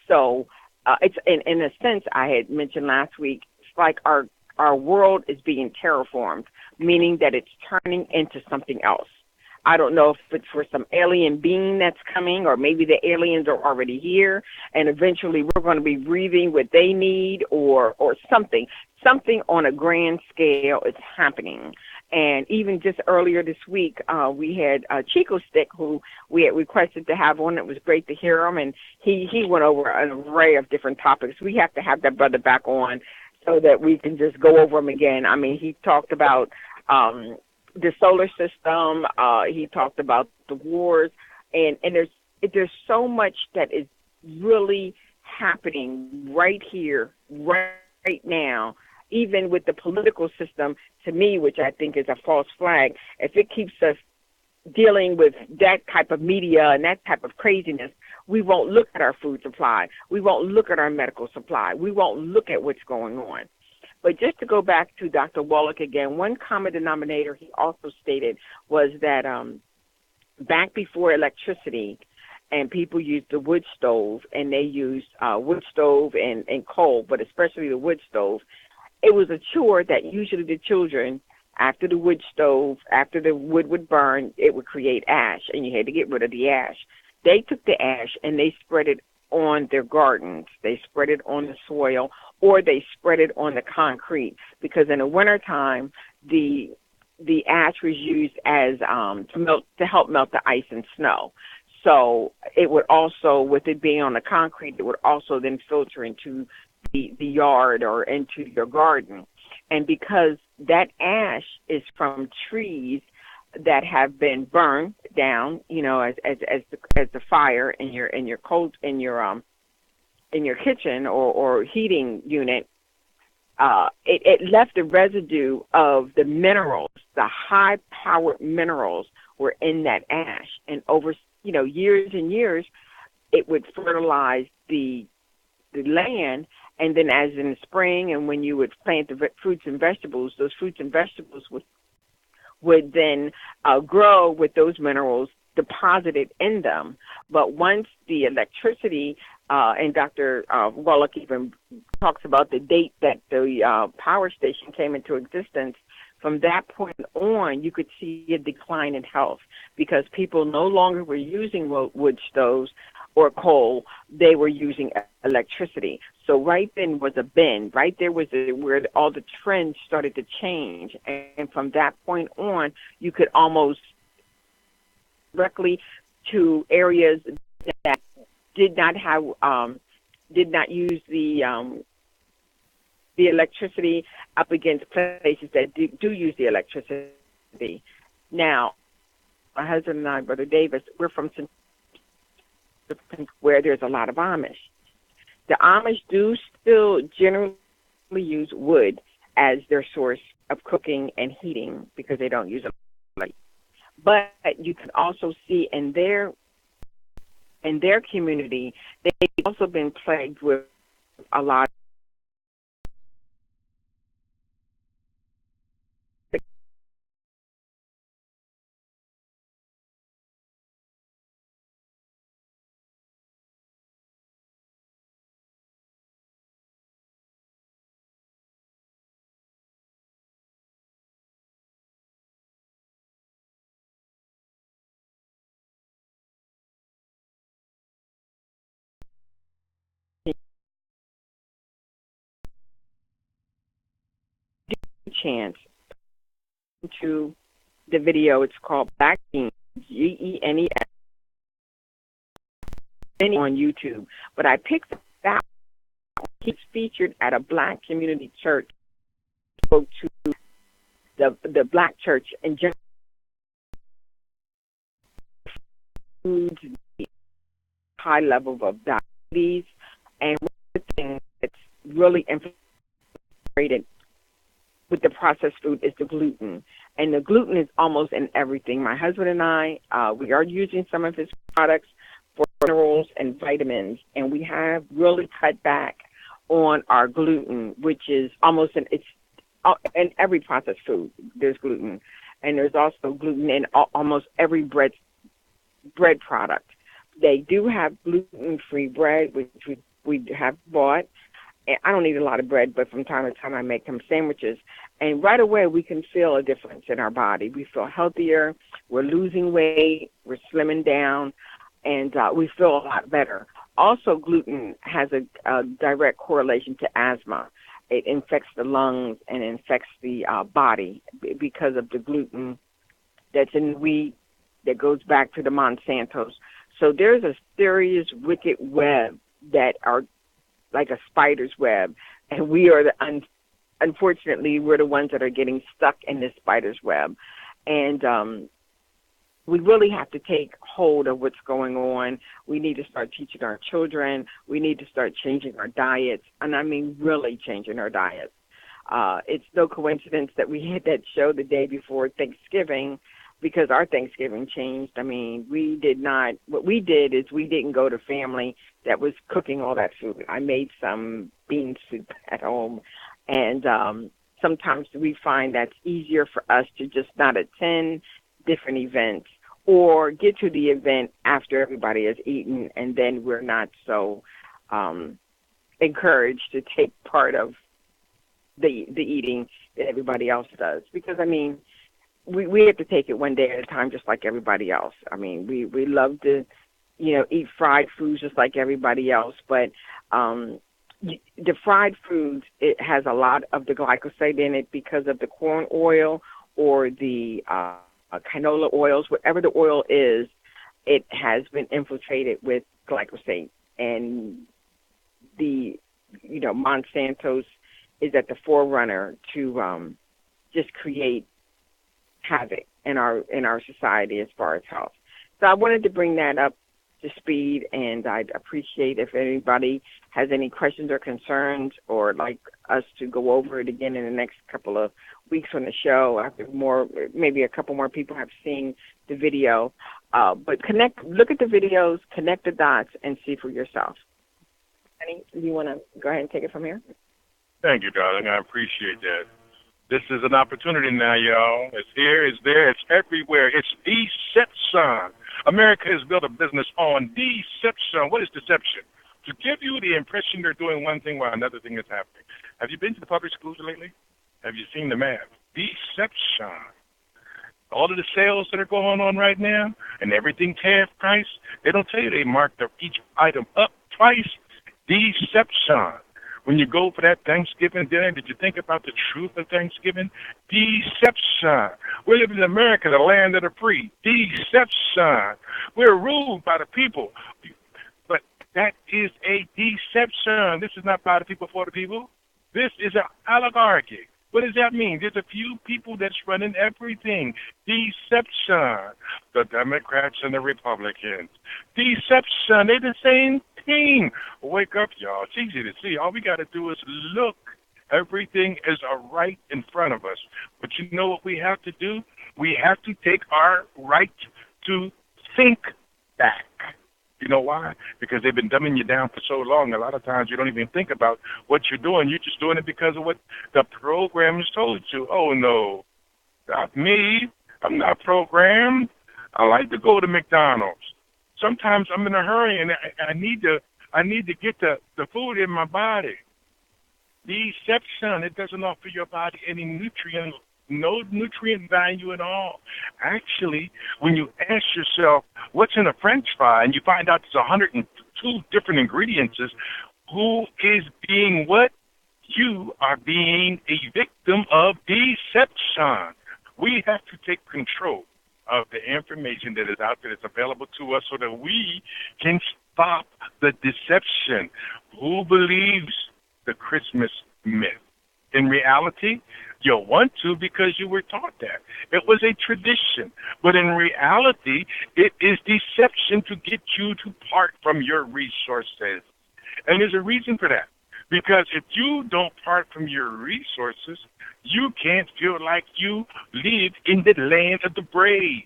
So it's in a sense, I had mentioned last week, it's like our world is being terraformed, meaning that it's turning into something else. I don't know if it's for some alien being that's coming, or maybe the aliens are already here, and eventually we're going to be breathing what they need, or something. Something on a grand scale is happening. And even just earlier this week, we had Chico Stick, who we had requested to have on. It was great to hear him, and he went over an array of different topics. We have to have that brother back on so that we can just go over them again. I mean, he talked about the solar system. He talked about the wars, and there's so much that is really happening right here, right now. Even with the political system, to me, which I think is a false flag, if it keeps us dealing with that type of media and that type of craziness, we won't look at our food supply. We won't look at our medical supply. We won't look at what's going on. But just to go back to Dr. Wallach again, one common denominator he also stated was that back before electricity, and people used the wood stove, and they used wood stove and coal, but especially the wood stove, it was a chore that usually the children, after the wood stove, after the wood would burn, it would create ash, and you had to get rid of the ash. They took the ash and they spread it on their gardens. They spread it on the soil, or they spread it on the concrete, because in the wintertime, the ash was used as to help melt the ice and snow. So it would also, with it being on the concrete, it would also then filter into the yard or into your garden. And because that ash is from trees that have been burned down, as the fire in your kitchen or heating unit, it left a residue of the minerals, the high-powered minerals were in that ash. And over years and years, it would fertilize the land. And then as in the spring, and when you would plant the fruits and vegetables, those fruits and vegetables would then grow with those minerals deposited in them. But once the electricity, and Dr. Wallach even talks about the date that the power station came into existence, from that point on, you could see a decline in health because people no longer were using wood stoves or coal. They were using electricity. So right then was a bend. Right there was where all the trends started to change. And from that point on, you could almost directly to areas that did not have did not use the electricity up against places that do use the electricity. Now, my husband and I, Brother Davis, we're from where there's a lot of Amish. The Amish do still generally use wood as their source of cooking and heating because they don't use electricity. But you can also see in their community, they've also been plagued with a lot chance to the video. It's called Black Genes, Genes, on YouTube. But I picked that. He's featured at a Black community church. Spoke to the Black church and just foods, high level of diabetes, and one of the things that's really infiltrated with the processed food is the gluten. And the gluten is almost in everything. My husband and I, we are using some of his products for minerals and vitamins, and we have really cut back on our gluten, which is almost in every processed food. There's gluten, and there's also gluten in almost every bread product. They do have gluten-free bread, which we have bought. I don't eat a lot of bread, but from time to time I make them sandwiches. And right away we can feel a difference in our body. We feel healthier, we're losing weight, we're slimming down, and we feel a lot better. Also, gluten has a direct correlation to asthma. It infects the lungs and infects the body because of the gluten that's in wheat that goes back to the Monsantos. So there's a serious wicked web that are like a spider's web, and we are unfortunately, we're the ones that are getting stuck in this spider's web. And we really have to take hold of what's going on. We need to start teaching our children. We need to start changing our diets, and I mean really changing our diets. It's no coincidence that we had that show the day before Thanksgiving, because our Thanksgiving changed. I mean, what we did is we didn't go to family that was cooking all that food. I made some bean soup at home, and sometimes we find that's easier for us to just not attend different events or get to the event after everybody has eaten, and then we're not so encouraged to take part of the eating that everybody else does. Because, I mean, we have to take it one day at a time just like everybody else. I mean, we love to, eat fried foods just like everybody else, but the fried foods, it has a lot of the glyphosate in it because of the corn oil or the canola oils. Whatever the oil is, it has been infiltrated with glyphosate. And the, Monsanto's is at the forerunner to just create havoc in our society as far as health. So I wanted to bring that up to speed, and I'd appreciate if anybody has any questions or concerns or like us to go over it again in the next couple of weeks on the show after maybe a couple more people have seen the video. But look at the videos, connect the dots, and see for yourself. Honey, do you want to go ahead and take it from here? Thank you, darling. I appreciate that. This is an opportunity now, y'all. It's here, it's there, it's everywhere. It's deception. America has built a business on deception. What is deception? To give you the impression they're doing one thing while another thing is happening. Have you been to the public schools lately? Have you seen the math? Deception. All of the sales that are going on right now and everything half price, they don't tell you they marked each item up twice. Deception. When you go for that Thanksgiving dinner, did you think about the truth of Thanksgiving? Deception. We live in America, the land of the free. Deception. We're ruled by the people. But that is a deception. This is not by the people for the people. This is an oligarchy. What does that mean? There's a few people that's running everything. Deception. The Democrats and the Republicans. Deception. They're the same thing. Wake up, y'all. It's easy to see. All we got to do is look. Everything is right in front of us. But you know what we have to do? We have to take our right to think back. You know why? Because they've been dumbing you down for so long. A lot of times you don't even think about what you're doing. You're just doing it because of what the program has told you. Oh, no, not me. I'm not programmed. I like to go to McDonald's. Sometimes I'm in a hurry and I need to get the food in my body. Deception. It doesn't offer your body any nutrient, no nutrient value at all. Actually, when you ask yourself, what's in a French fry, and you find out there's 102 different ingredients, who is being what? You are being a victim of deception. We have to take control of the information that is out there that's available to us so that we can stop the deception. Who believes the Christmas myth? In reality, you'll want to because you were taught that. It was a tradition. But in reality, it is deception to get you to part from your resources. And there's a reason for that. Because if you don't part from your resources, you can't feel like you live in the land of the brave.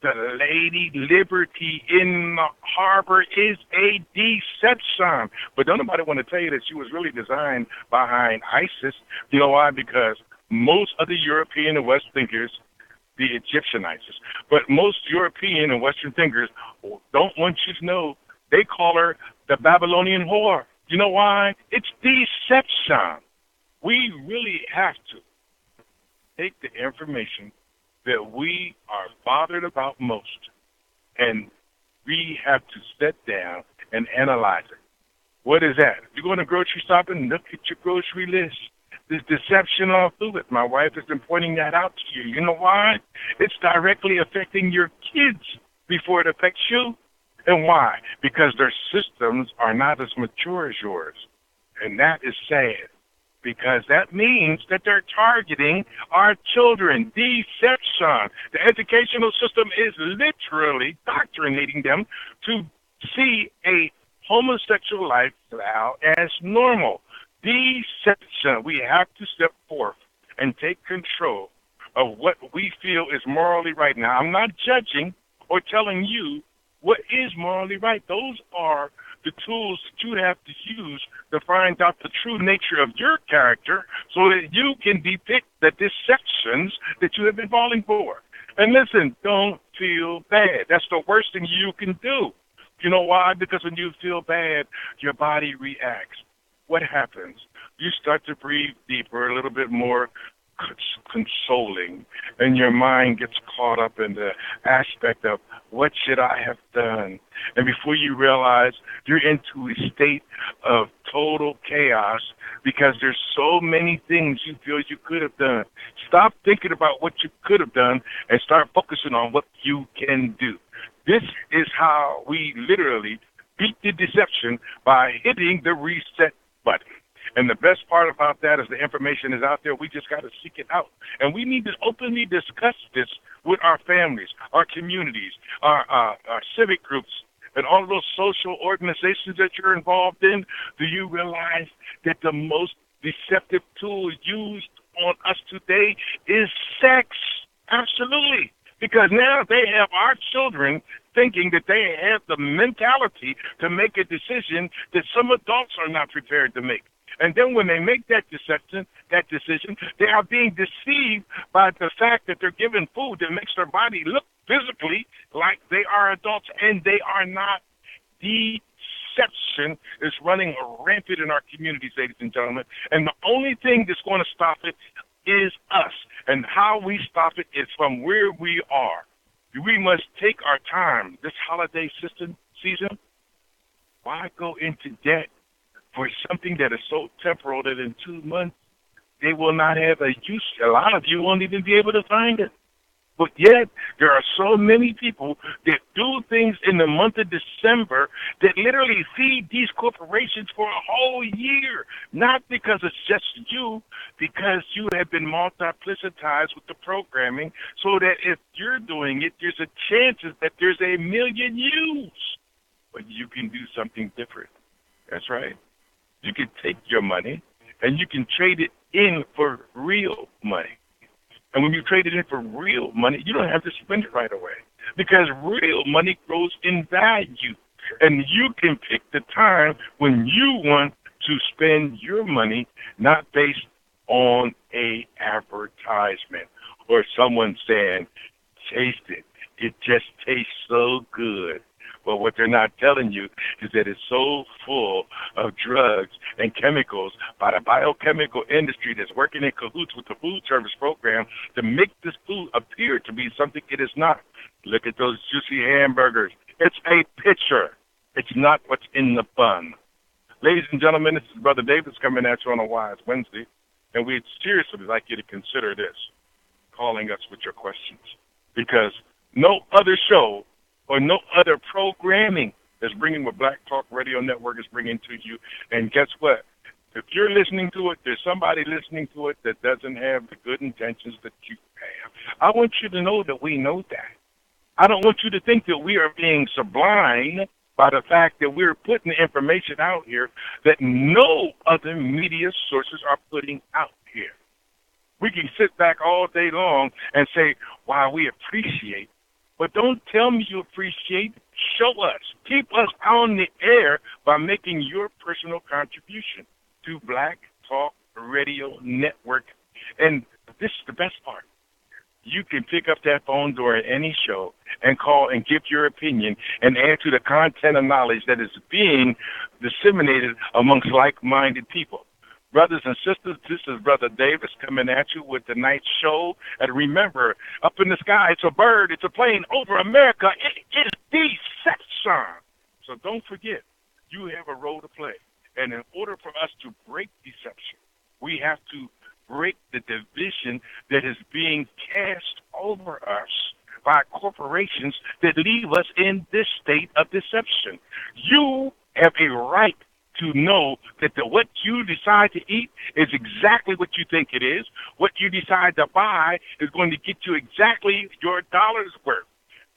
The Lady Liberty in the harbor is a deception. But don't nobody want to tell you that she was really designed behind ISIS. You know why? Because most of the European and West thinkers, the Egyptian ISIS, but most European and Western thinkers don't want you to know they call her the Babylonian whore. You know why? It's deception. We really have to take the information that we are bothered about most, and we have to sit down and analyze it. What is that? If you're going to grocery shopping, look at your grocery list. There's deception all through it. My wife has been pointing that out to you. You know why? It's directly affecting your kids before it affects you. And why? Because their systems are not as mature as yours. And that is sad. Because that means that they're targeting our children. Deception. The educational system is literally indoctrinating them to see a homosexual lifestyle as normal. Deception. We have to step forth and take control of what we feel is morally right. Now, I'm not judging or telling you what is morally right. Those are the tools that you have to use to find out the true nature of your character so that you can depict the deceptions that you have been falling for. And listen, don't feel bad. That's the worst thing you can do. You know why? Because when you feel bad, your body reacts. What happens? You start to breathe deeper, a little bit more consoling, and your mind gets caught up in the aspect of what should I have done? And before you realize, you're into a state of total chaos because there's so many things you feel you could have done. Stop thinking about what you could have done and start focusing on what you can do. This is how we literally beat the deception, by hitting the reset button. And the best part about that is the information is out there. We just got to seek it out. And we need to openly discuss this with our families, our communities, our civic groups, and all of those social organizations that you're involved in. Do you realize that the most deceptive tool used on us today is sex? Absolutely. Because now they have our children thinking that they have the mentality to make a decision that some adults are not prepared to make. And then when they make that decision, they are being deceived by the fact that they're given food that makes their body look physically like they are adults, and they are not. Deception is running rampant in our communities, ladies and gentlemen. And the only thing that's going to stop it is us. And how we stop it is from where we are. We must take our time. This holiday season, why go into debt for something that is so temporal that in 2 months they will not have a use. A lot of you won't even be able to find it. But yet, there are so many people that do things in the month of December that literally feed these corporations for a whole year. Not because it's just you, because you have been multiplicitized with the programming so that if you're doing it, there's a chance that there's a million yous. But you can do something different. That's right. You can take your money and you can trade it in for real money. And when you trade it in for real money, you don't have to spend it right away because real money grows in value. And you can pick the time when you want to spend your money, not based on a advertisement or someone saying, taste it. It just tastes so good. But what they're not telling you is that it's so full of drugs and chemicals by the biochemical industry that's working in cahoots with the food service program to make this food appear to be something it is not. Look at those juicy hamburgers. It's a picture. It's not what's in the bun. Ladies and gentlemen, this is Brother Davis coming at you on a Wise Wednesday, and we'd seriously like you to consider this, calling us with your questions, because no other show or no other programming is bringing what Black Talk Radio Network is bringing to you. And guess what? If you're listening to it, there's somebody listening to it that doesn't have the good intentions that you have. I want you to know that we know that. I don't want you to think that we are being sublime by the fact that we're putting information out here that no other media sources are putting out here. We can sit back all day long and say, wow, we appreciate. But don't tell me you appreciate. Show us. Keep us on the air by making your personal contribution to Black Talk Radio Network. And this is the best part. You can pick up that phone during any show and call and give your opinion and add to the content of knowledge that is being disseminated amongst like-minded people. Brothers and sisters, this is Brother Davis coming at you with the night show. And remember, up in the sky, it's a bird, it's a plane over America. It is deception. So don't forget, you have a role to play. And in order for us to break deception, we have to break the division that is being cast over us by corporations that leave us in this state of deception. You have a right to know that what you decide to eat is exactly what you think it is. What you decide to buy is going to get you exactly your dollar's worth.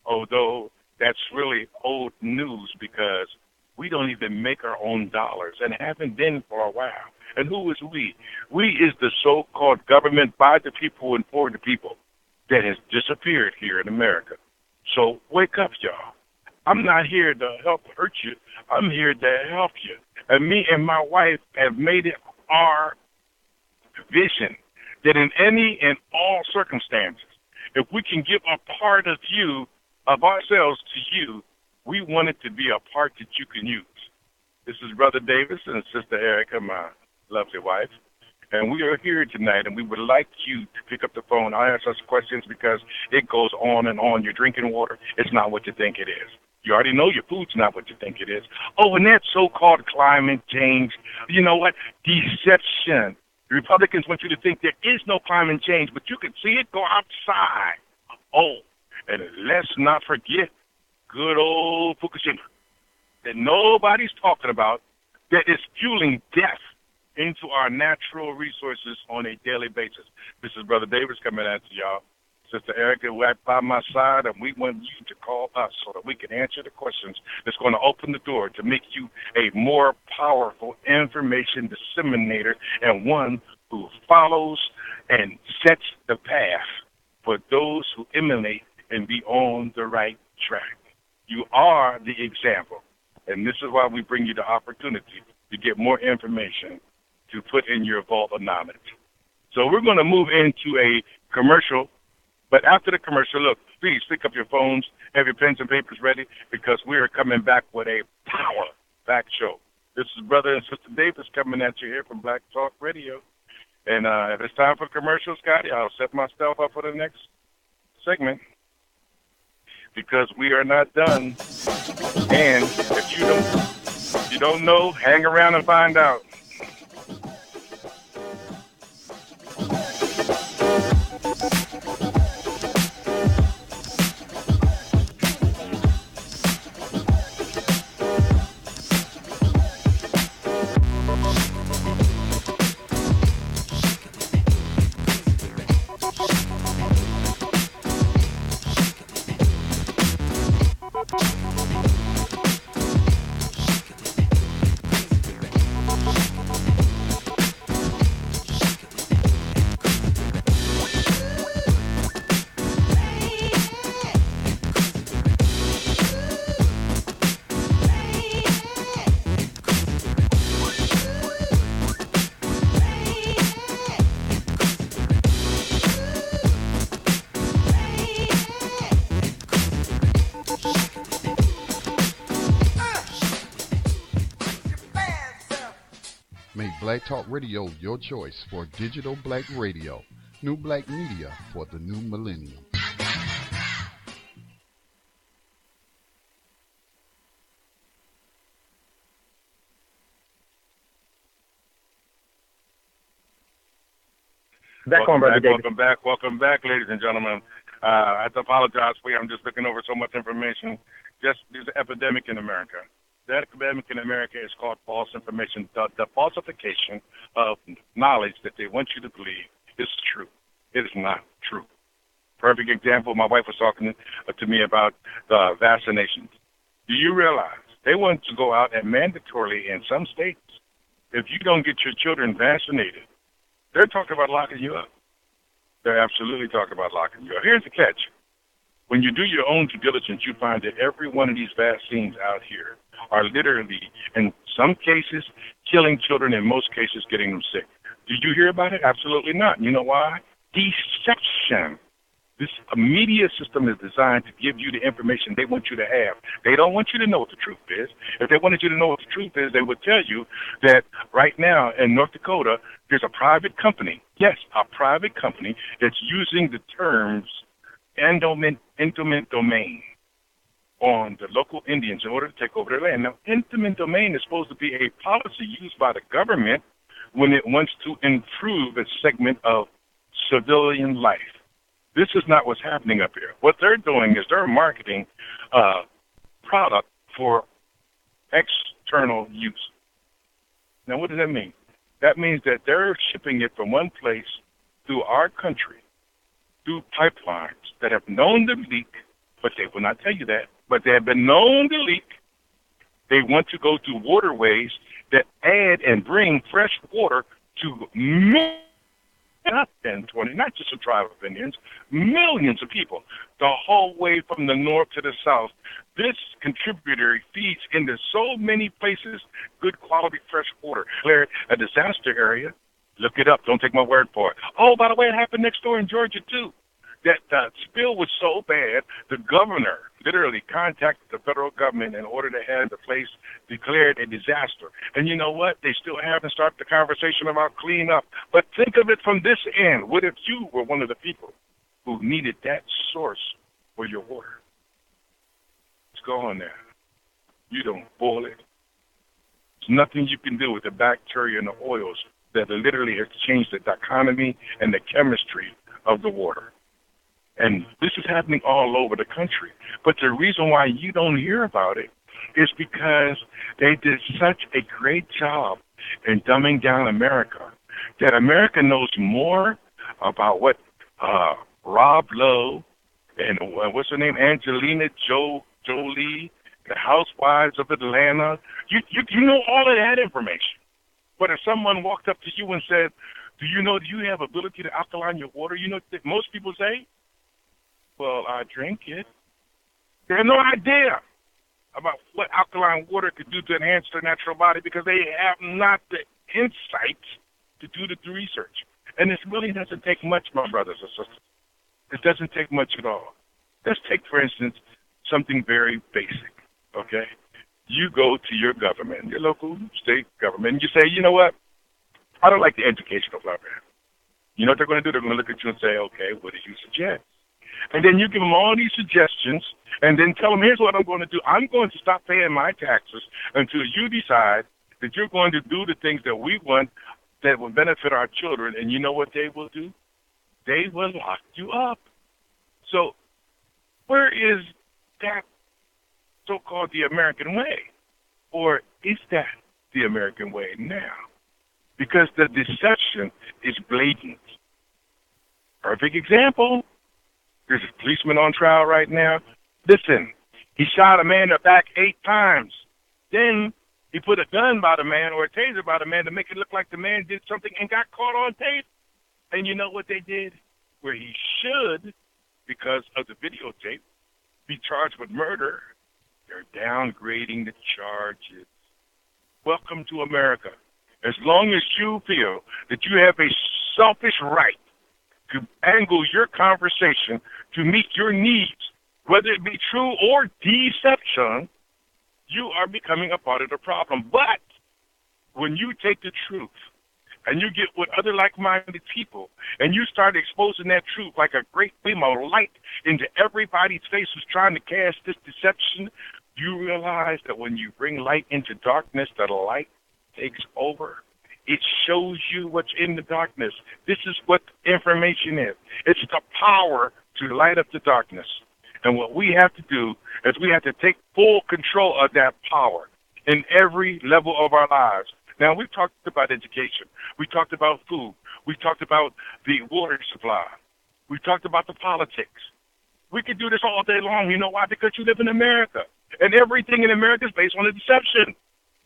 Although that's really old news because we don't even make our own dollars and haven't been for a while. And who is we? We is the so-called government by the people and for the people that has disappeared here in America. So wake up, y'all. I'm not here to help hurt you. I'm here to help you. And me and my wife have made it our vision that in any and all circumstances, if we can give a part of you, of ourselves to you, we want it to be a part that you can use. This is Brother Davis and Sister Erica, my lovely wife. And we are here tonight, and we would like you to pick up the phone. I ask us questions because it goes on and on. You're drinking water. It's not what you think it is. You already know your food's not what you think it is. Oh, and that so-called climate change, you know what? Deception. The Republicans want you to think there is no climate change, but you can see it go outside. Oh, and let's not forget good old Fukushima that nobody's talking about that is fueling death into our natural resources on a daily basis. This is Brother Davis coming at you, y'all. Sister Erica, right by my side, and we want you to call us so that we can answer the questions that's going to open the door to make you a more powerful information disseminator and one who follows and sets the path for those who emulate and be on the right track. You are the example, and this is why we bring you the opportunity to get more information to put in your vault of knowledge. So we're going to move into a commercial. But after the commercial, look, please pick up your phones, have your pens and papers ready, because we are coming back with a power-packed show. This is Brother and Sister Davis coming at you here from Black Talk Radio. And if it's time for commercials, Scotty, I'll set myself up for the next segment because we are not done. And if you don't you don't know, hang around and find out. Make Black Talk Radio your choice for digital black radio. New black media for the new millennium. Welcome back, ladies and gentlemen. I have to apologize for you. I'm just looking over so much information. There's an epidemic in America. The epidemic in America is called false information. The falsification of knowledge that they want you to believe is true. It is not true. Perfect example, my wife was talking to me about the vaccinations. Do you realize they want to go out and mandatorily in some states, if you don't get your children vaccinated, they're talking about locking you up. They're absolutely talking about locking you up. Here's the catch. When you do your own due diligence, you find that every one of these vaccines out here are literally, in some cases, killing children, in most cases, getting them sick. Did you hear about it? Absolutely not. You know why? Deception. This media system is designed to give you the information they want you to have. They don't want you to know what the truth is. If they wanted you to know what the truth is, they would tell you that right now in North Dakota, there's a private company. Yes, a private company that's using the terms intimate domain on the local Indians in order to take over their land. Now, intimate domain is supposed to be a policy used by the government when it wants to improve a segment of civilian life. This is not what's happening up here. What they're doing is they're marketing product for external use. Now, what does that mean? That means that they're shipping it from one place through our country, through pipelines that have known to leak, but they will not tell you that, but they have been known to leak. They want to go to waterways that add and bring fresh water to not 10, 20, not just a tribe of Indians, millions of people, the whole way from the north to the south. This contributor feeds into so many places good quality fresh water. Declared a disaster area. Look it up. Don't take my word for it. Oh, by the way, it happened next door in Georgia, too. That spill was so bad, the governor literally contacted the federal government in order to have the place declared a disaster. And you know what? They still haven't started the conversation about clean up. But think of it from this end. What if you were one of the people who needed that source for your water? It's gone there. You don't boil it. There's nothing you can do with the bacteria and the oils that literally has changed the dichotomy and the chemistry of the water. And this is happening all over the country. But the reason why you don't hear about it is because they did such a great job in dumbing down America that America knows more about what Rob Lowe and what's her name, Angelina Jolie, the Housewives of Atlanta. You know all of that information. But if someone walked up to you and said, do you have ability to alkaline your water? You know what most people say? Well, I drink it. They have no idea about what alkaline water could do to enhance their natural body because they have not the insight to do the research. And it really doesn't take much, my brothers and sisters. It doesn't take much at all. Let's take, for instance, something very basic, okay? You go to your government, your local state government, and you say, you know what? I don't like the educational program. You know what they're going to do? They're going to look at you and say, okay, what do you suggest? And then you give them all these suggestions and then tell them, here's what I'm going to do. I'm going to stop paying my taxes until you decide that you're going to do the things that we want that will benefit our children. And you know what they will do? They will lock you up. So where is that so-called the American way? Or is that the American way now? Because the deception is blatant. Perfect example. There's a policeman on trial right now. Listen, he shot a man in the back 8 times. Then he put a gun by the man or a taser by the man to make it look like the man did something and got caught on tape. And you know what they did? Where he should, because of the videotape, be charged with murder, they're downgrading the charges. Welcome to America. As long as you feel that you have a selfish right to angle your conversation to meet your needs, whether it be true or deception, you are becoming a part of the problem. But when you take the truth and you get with other like-minded people and you start exposing that truth like a great beam of light into everybody's face who's trying to cast this deception, you realize that when you bring light into darkness, the light takes over. It shows you what's in the darkness. This is what information is. It's the power to light up the darkness. And what we have to do is we have to take full control of that power in every level of our lives. Now, we've talked about education. We talked about food. We talked about the water supply. We talked about the politics. We could do this all day long. You know why? Because you live in America. And everything in America is based on a deception.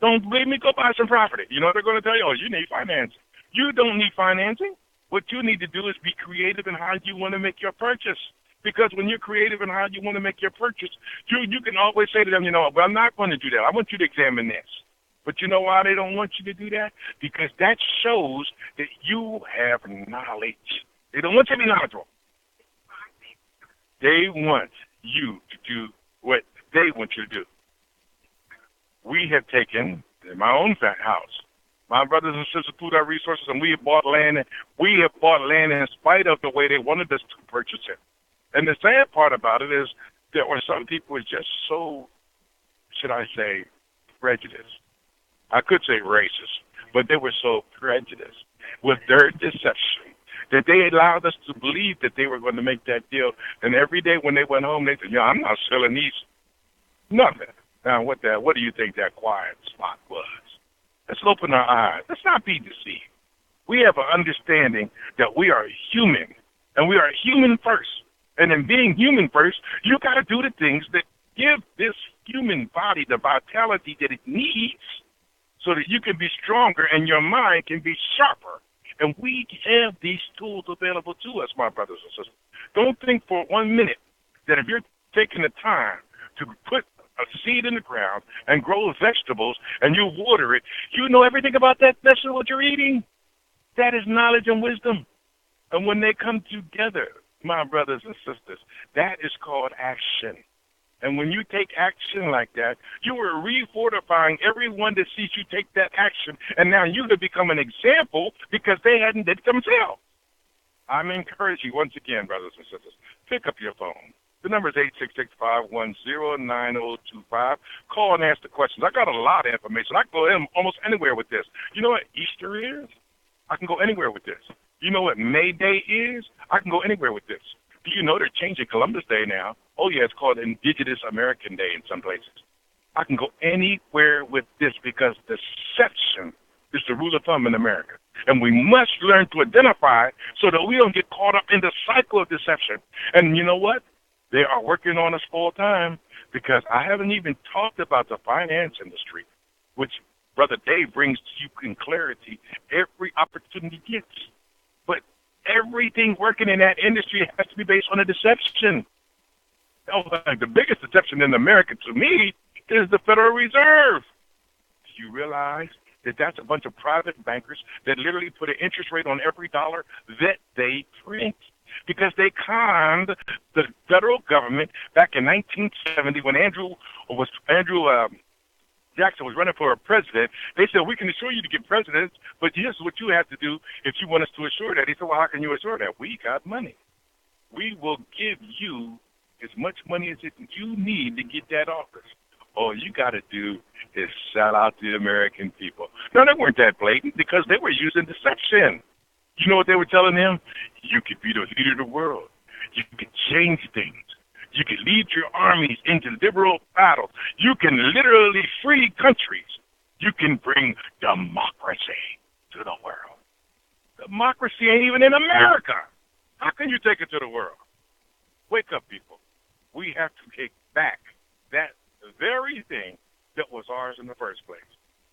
Don't believe me? Go buy some property. You know what they're going to tell you? Oh, you need financing. You don't need financing. What you need to do is be creative in how you want to make your purchase. Because when you're creative in how you want to make your purchase, you can always say to them, you know, well, I'm not going to do that. I want you to examine this. But you know why they don't want you to do that? Because that shows that you have knowledge. They don't want you to be knowledgeable. They want you to do what they want you to do. We have taken, in my own house, my brothers and sisters put our resources, and we have bought land. We have bought land in spite of the way they wanted us to purchase it. And the sad part about it is there were some people who are just so, should I say, prejudiced. I could say racist, but they were so prejudiced with their deception that they allowed us to believe that they were going to make that deal. And every day when they went home, they said, I'm not selling these. Nothing. Now, what do you think that quiet spot was? Let's open our eyes. Let's not be deceived. We have an understanding that we are human, and we are human first. And in being human first, you got to do the things that give this human body the vitality that it needs so that you can be stronger and your mind can be sharper. And we have these tools available to us, my brothers and sisters. Don't think for 1 minute that if you're taking the time to put a seed in the ground and grow vegetables and you water it, you know everything about that vegetable that you're eating. That is knowledge and wisdom. And when they come together, my brothers and sisters, that is called action. And when you take action like that, you are refortifying everyone that sees you take that action. And now you have become an example because they hadn't did it themselves. I'm encouraging you once again, brothers and sisters, pick up your phone. The number is 866-510-9025. Call and ask the questions. I got a lot of information. I can go in almost anywhere with this. You know what Easter is? I can go anywhere with this. You know what May Day is? I can go anywhere with this. Do you know they're changing Columbus Day now? Oh, yeah, it's called Indigenous American Day in some places. I can go anywhere with this because deception is the rule of thumb in America. And we must learn to identify so that we don't get caught up in the cycle of deception. And you know what? They are working on us full time because I haven't even talked about the finance industry, which Brother Dave brings to you in clarity every opportunity he gets. But everything working in that industry has to be based on a deception. The biggest deception in America to me is the Federal Reserve. Do you realize that that's a bunch of private bankers that literally put an interest rate on every dollar that they print? Because they conned the federal government back in 1970 when Andrew Jackson was running for a president. They said, we can assure you to get presidents, but here's what you have to do if you want us to assure that. He said, well, how can you assure that? We got money. we will give you as much money as you need to get that office. All you got to do is sell out the American people. No, they weren't that blatant because they were using deception. You know what they were telling them? You could be the leader of the world. You could change things. You could lead your armies into liberal battles. You can literally free countries. You can bring democracy to the world. Democracy ain't even in America. How can you take it to the world? Wake up, people. We have to take back that very thing that was ours in the first place.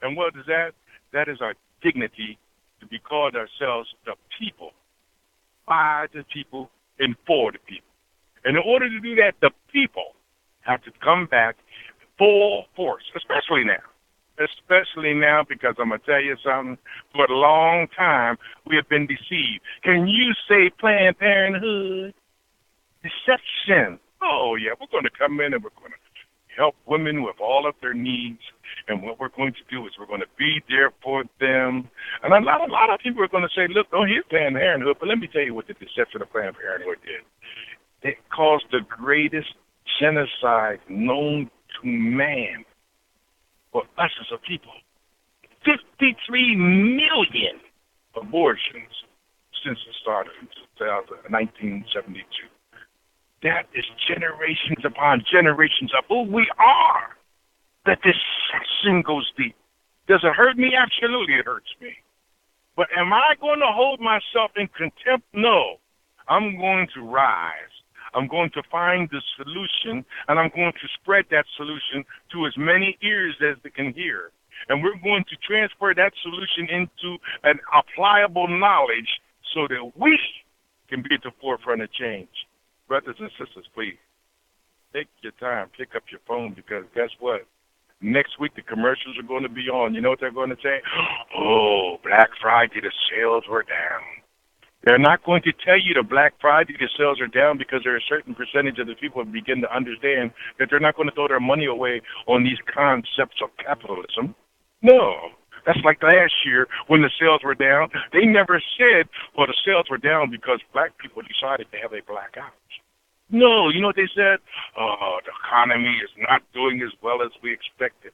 And what is that? That is our dignity to be called ourselves the people, by the people, and for the people. And in order to do that, the people have to come back full force, especially now. Especially now, because I'm going to tell you something, for a long time, we have been deceived. Can you say Planned Parenthood? Deception. Oh, yeah, we're going to come in and we're going to help women with all of their needs. And what we're going to do is we're going to be there for them. And a lot of people are going to say, look, don't hear Planned Parenthood, but let me tell you what the deception of Planned Parenthood did. It caused the greatest genocide known to man for us as a people. 53 million abortions since the start of 1972. That is generations upon generations of who we are. The deception goes deep. Does it hurt me? Absolutely, it hurts me. But am I going to hold myself in contempt? No. I'm going to rise. I'm going to find the solution, and I'm going to spread that solution to as many ears as they can hear. And we're going to transfer that solution into an applicable knowledge so that we can be at the forefront of change. Brothers and sisters, please, take your time, pick up your phone, because guess what? Next week, the commercials are going to be on. You know what they're going to say? Oh, Black Friday, the sales were down. They're not going to tell you the Black Friday, the sales are down, because there are a certain percentage of the people who begin to understand that they're not going to throw their money away on these concepts of capitalism. No. That's like last year when the sales were down. They never said, well, the sales were down because black people decided to have a blackout. No, you know what they said? Oh, the economy is not doing as well as we expected.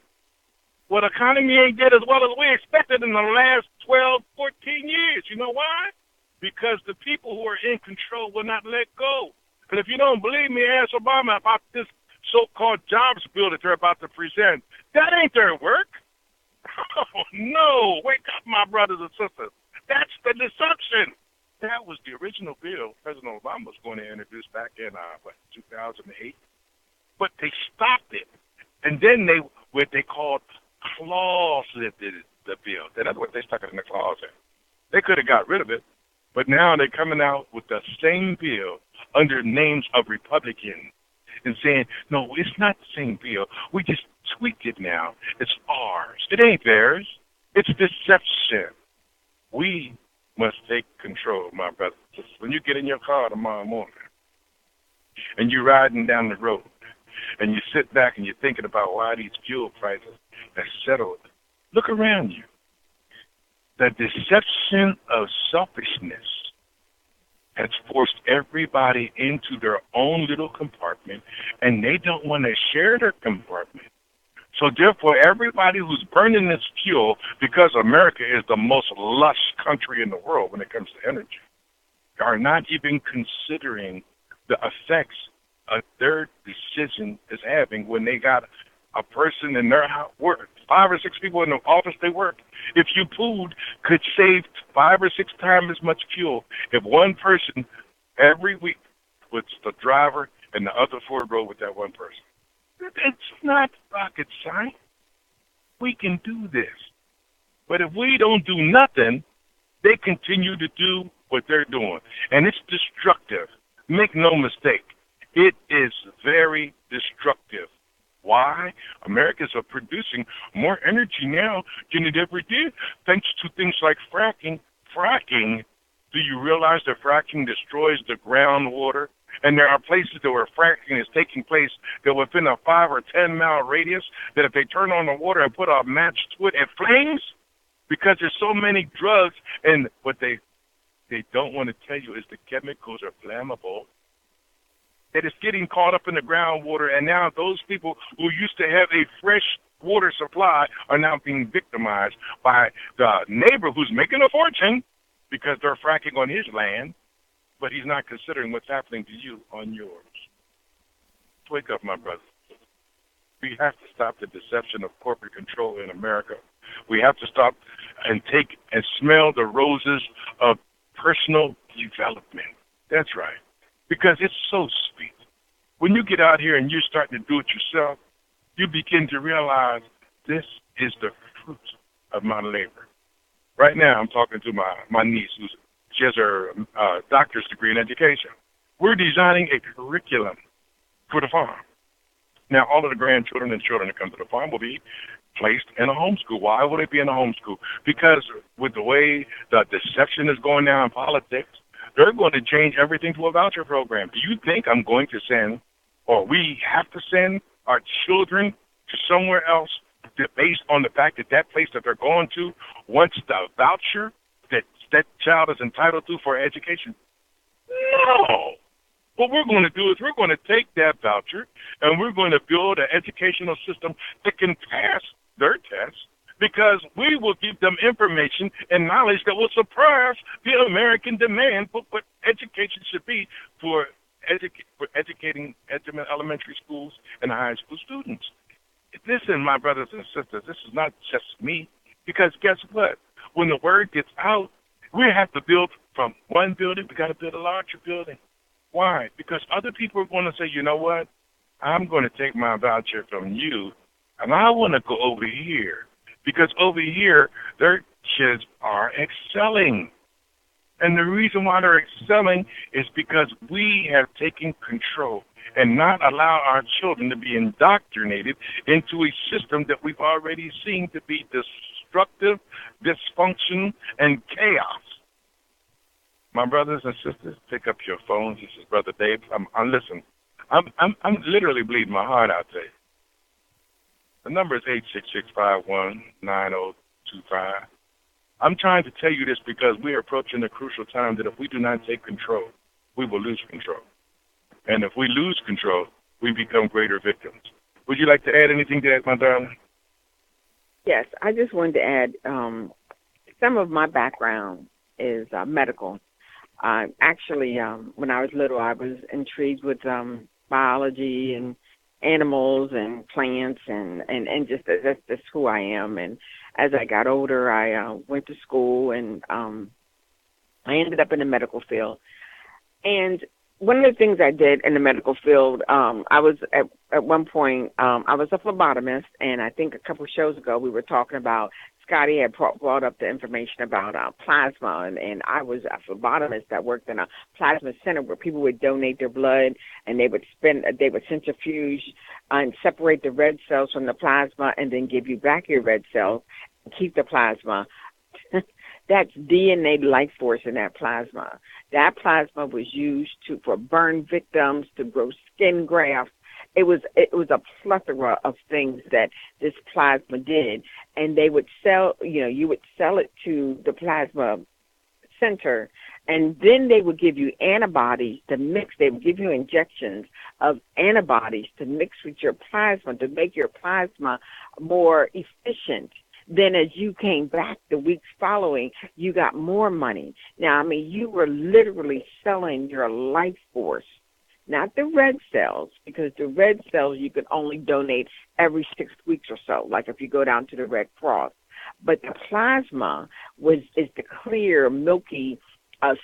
Well, the economy ain't did as well as we expected in the last 12, 14 years. You know why? Because the people who are in control will not let go. And if you don't believe me, ask Obama about this so-called jobs bill that they're about to present. That ain't their work. Oh, no. Wake up, my brothers and sisters. That's the deception. That was the original bill President Obama was going to introduce back in, 2008. But they stopped it. And then what they called closeted the bill. In other words, they stuck it in the closet. They could have got rid of it. But now they're coming out with the same bill under names of Republicans and saying, no, it's not the same bill. We just tweaked it now. It's ours. It ain't theirs. It's deception. We must take control, my brothers. When you get in your car tomorrow morning and you're riding down the road and you sit back and you're thinking about why these fuel prices have settled, look around you. The deception of selfishness has forced everybody into their own little compartment, and they don't want to share their compartment. So therefore, everybody who's burning this fuel, because America is the most lush country in the world when it comes to energy, are not even considering the effects of their decision is having when they got a person in their work, 5 or 6 people in the office they work. If you pooled, could save 5 or 6 times as much fuel if one person every week was the driver and the other 4 rode with that one person. It's not rocket science. We can do this. But if we don't do nothing, they continue to do what they're doing. And it's destructive. Make no mistake. It is very destructive. Why? Americans are producing more energy now than it ever did, thanks to things like fracking. Fracking, do you realize that fracking destroys the groundwater? And there are places that where fracking is taking place that within a 5 or 10 mile radius, that if they turn on the water and put a match to it, it flames? Because there's so many drugs, and what they don't want to tell you is the chemicals are flammable. that is getting caught up in the groundwater, and now those people who used to have a fresh water supply are now being victimized by the neighbor who's making a fortune because they're fracking on his land, but he's not considering what's happening to you on yours. Wake up, my brother. We have to stop the deception of corporate control in America. We have to stop and take and smell the roses of personal development. That's right. Because it's so sweet. When you get out here and you're starting to do it yourself, you begin to realize this is the fruit of my labor. Right now, I'm talking to my niece, she has her doctor's degree in education. We're designing a curriculum for the farm. Now, all of the grandchildren and children that come to the farm will be placed in a homeschool. Why will they be in a homeschool? Because with the way the deception is going now in politics, they're going to change everything to a voucher program. Do you think I'm going to send, or we have to send our children to somewhere else based on the fact that that place that they're going to wants the voucher that that child is entitled to for education? No. What we're going to do is we're going to take that voucher and we're going to build an educational system that can pass their tests, because we will give them information and knowledge that will surpass the American demand for what education should be for educating elementary schools and high school students. Listen, my brothers and sisters, this is not just me, because guess what? When the word gets out, we have to build from one building. We got to build a larger building. Why? Because other people are going to say, you know what? I'm going to take my voucher from you, and I want to go over here, because over here, their kids are excelling. And the reason why they're excelling is because we have taken control and not allow our children to be indoctrinated into a system that we've already seen to be destructive, dysfunction, and chaos. My brothers and sisters, pick up your phones. This is Brother Dave. Listen, I'm literally bleeding my heart out today. The number is 866-519-025. I'm trying to tell you this because we are approaching a crucial time that if we do not take control, we will lose control. And if we lose control, we become greater victims. Would you like to add anything to that, my darling? Yes, I just wanted to add some of my background is medical. Actually, when I was little, I was intrigued with biology and animals and plants and just that's who I am. And as I got older, I went to school and I ended up in the medical field. And one of the things I did in the medical field, I was at one point, I was a phlebotomist, and I think a couple of shows ago we were talking about, Scotty had brought up the information about plasma, and I was a phlebotomist that worked in a plasma center where people would donate their blood, and they would centrifuge and separate the red cells from the plasma and then give you back your red cells and keep the plasma. That's DNA life force in that plasma. That plasma was used for burn victims, to grow skin grafts. It was a plethora of things that this plasma did, and they would sell. You would sell it to the plasma center, and then they would give you antibodies to mix. They would give you injections of antibodies to mix with your plasma to make your plasma more efficient. Then as you came back the weeks following, you got more money. Now, you were literally selling your life force, not the red cells, because the red cells you could only donate every 6 weeks or so, like if you go down to the Red Cross. But the plasma is the clear, milky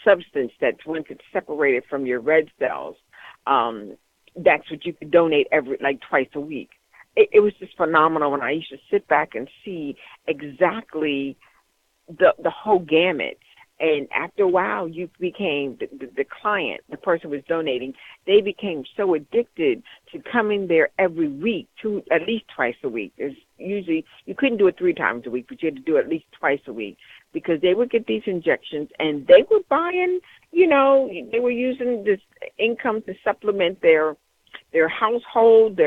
substance that once it's separated from your red cells, that's what you could donate twice a week. It was just phenomenal when I used to sit back and see exactly the whole gamut. And after a while, you became the client, the person who was donating. They became so addicted to coming there every week, at least twice a week. Usually, you couldn't do it 3 times a week, but you had to do it at least twice a week, because they would get these injections, and they were buying, they were using this income to supplement their household.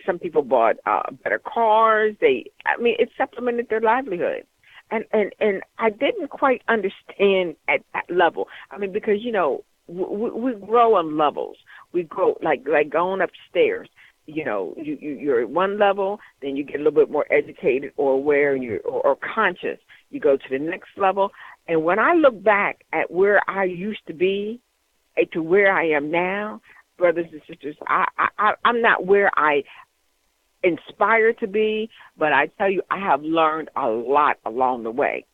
Some people bought better cars. It supplemented their livelihood. And I didn't quite understand at that level. Because, we grow on levels. We grow like going upstairs. You know, you're at one level, then you get a little bit more educated or aware or conscious. You go to the next level. And when I look back at where I used to be to where I am now, brothers and sisters, I'm not where I inspire to be, but I tell you, I have learned a lot along the way.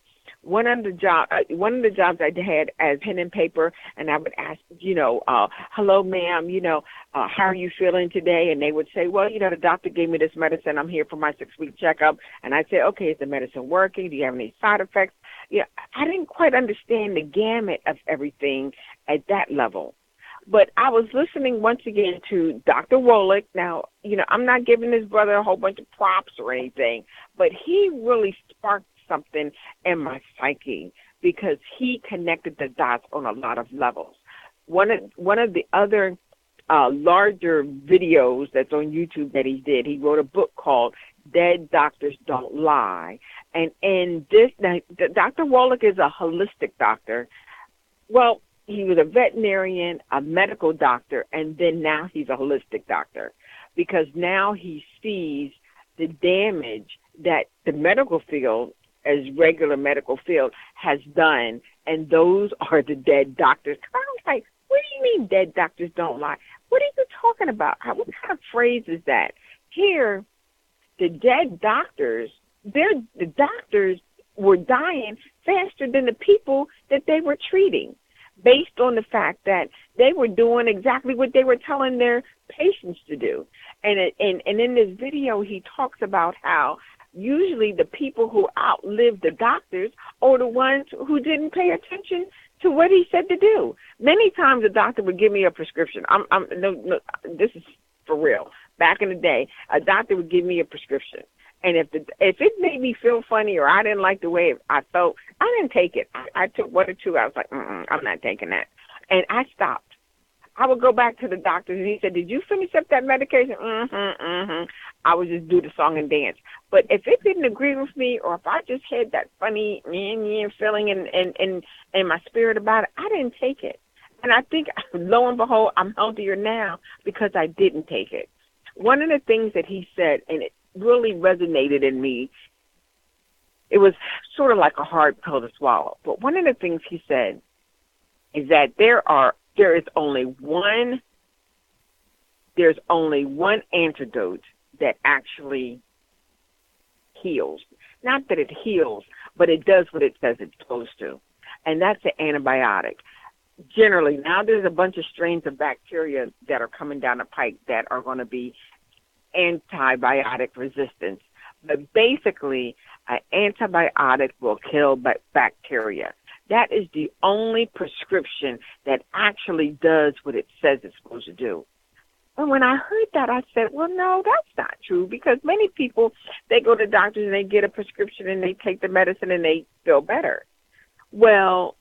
One of the jobs I had as pen and paper, and I would ask, hello, ma'am, how are you feeling today? And they would say, well, the doctor gave me this medicine. I'm here for my 6-week checkup. And I'd say, okay, is the medicine working? Do you have any side effects? Yeah, I didn't quite understand the gamut of everything at that level. But I was listening once again to Dr. Wolick. Now, I'm not giving this brother a whole bunch of props or anything, but he really sparked something in my psyche because he connected the dots on a lot of levels. One of the other larger videos that's on YouTube that he did, he wrote a book called Dead Doctors Don't Lie. And Dr. Wolick is a holistic doctor. Well, he was a veterinarian, a medical doctor, and then now he's a holistic doctor because now he sees the damage that the medical field, as regular medical field, has done, and those are the dead doctors. I was like, what do you mean dead doctors don't lie? What are you talking about? What kind of phrase is that? Here, the dead doctors, the doctors were dying faster than the people that they were treating, based on the fact that they were doing exactly what they were telling their patients to do. And in this video, he talks about how usually the people who outlived the doctors are the ones who didn't pay attention to what he said to do. Many times the doctor would give me a prescription. No, this is for real. Back in the day, a doctor would give me a prescription. And if it made me feel funny or I didn't like the way I felt, I didn't take it. I took 1 or 2. I was like, I'm not taking that. And I stopped. I would go back to the doctor, and he said, did you finish up that medication? I would just do the song and dance. But if it didn't agree with me, or if I just had that funny feeling in my spirit about it, I didn't take it. And I think, lo and behold, I'm healthier now because I didn't take it. One of the things that he said, and it really resonated in me, it was sort of like a hard pill to swallow. But one of the things he said is that there's only one antidote that actually heals. Not that it heals, but it does what it says it's supposed to. And that's an antibiotic. Generally, now there's a bunch of strains of bacteria that are coming down the pike that are going to be antibiotic resistance. But basically, an antibiotic will kill bacteria. That is the only prescription that actually does what it says it's supposed to do. And when I heard that, I said, well, no, that's not true, because many people, they go to doctors and they get a prescription and they take the medicine and they feel better. Well,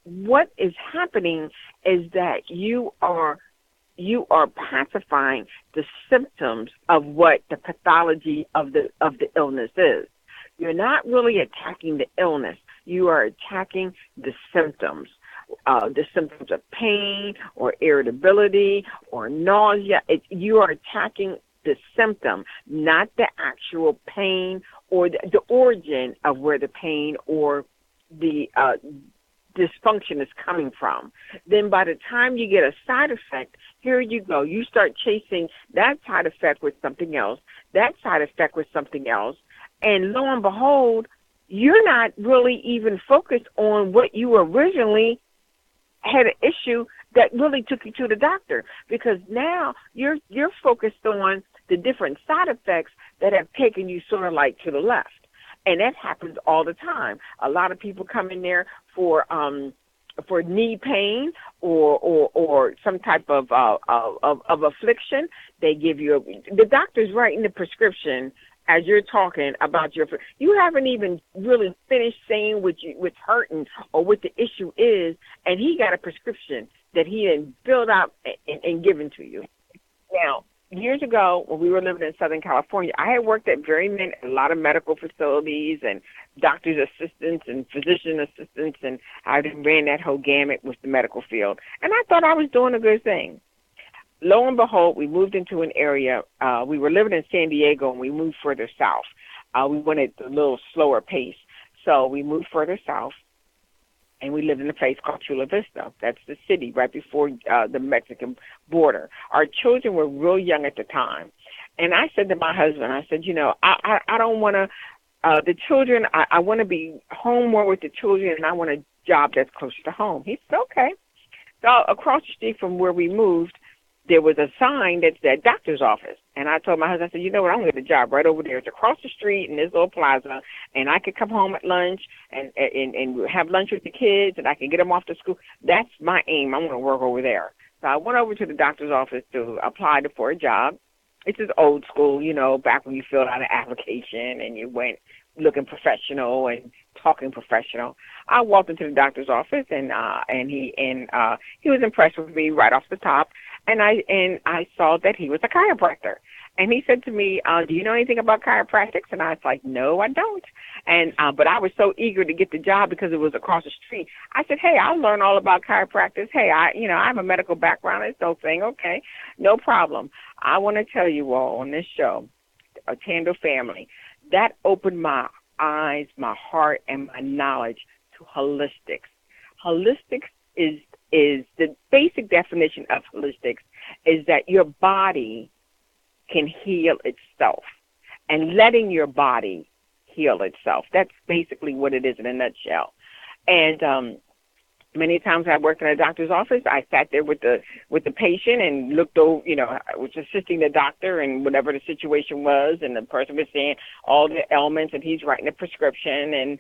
what is happening is that you are pacifying the symptoms of what the pathology of the illness is. You're not really attacking the illness. You are attacking the symptoms of pain or irritability or nausea. You are attacking the symptom, not the actual pain or the origin of where the pain or the dysfunction is coming from. Then by the time you get a side effect, here you go. You start chasing that side effect with something else, that side effect with something else, and lo and behold, you're not really even focused on what you originally had an issue that really took you to the doctor, because now you're focused on the different side effects that have taken you sort of like to the left. And that happens all the time. A lot of people come in there for knee pain or some type of affliction. They give you the doctor's writing the prescription as you're talking about you haven't even really finished saying what's hurting or what the issue is, and he got a prescription that he had filled out and given to you. Now, years ago, when we were living in Southern California, I had worked at a lot of medical facilities and doctor's assistants and physician assistants, and I ran that whole gamut with the medical field. And I thought I was doing a good thing. Lo and behold, we moved into an area. We were living in San Diego, and we moved further south. We wanted a little slower pace, so we moved further south, and we lived in a place called Chula Vista. That's the city right before the Mexican border. Our children were real young at the time, and I said to my husband, I said, I don't want to. The children, I want to be home more with the children, and I want a job that's closer to home. He said, okay. So across the street from where we moved, there was a sign that said doctor's office. And I told my husband, I said, you know what, I'm going to get a job right over there. It's across the street in this little plaza, and I could come home at lunch and have lunch with the kids, and I can get them off to school. That's my aim. I'm going to work over there. So I went over to the doctor's office to apply for a job. It's just old school, back when you filled out an application and you went looking professional and talking professional. I walked into the doctor's office, and he was impressed with me right off the top. And I saw that he was a chiropractor. And he said to me, do you know anything about chiropractics? And I was like, no, I don't. And but I was so eager to get the job because it was across the street. I said, hey, I'll learn all about chiropractic. Hey, I have a medical background. It's no thing. Okay, no problem. I want to tell you all on this show, a Thando family, that opened my eyes, my heart, and my knowledge to holistics. Holistics is the basic definition of holistics is that your body can heal itself and letting your body heal itself. That's basically what it is in a nutshell. And many times I worked in a doctor's office. I sat there with the patient and looked over, was assisting the doctor and whatever the situation was, and the person was saying all the ailments, and he's writing a prescription. And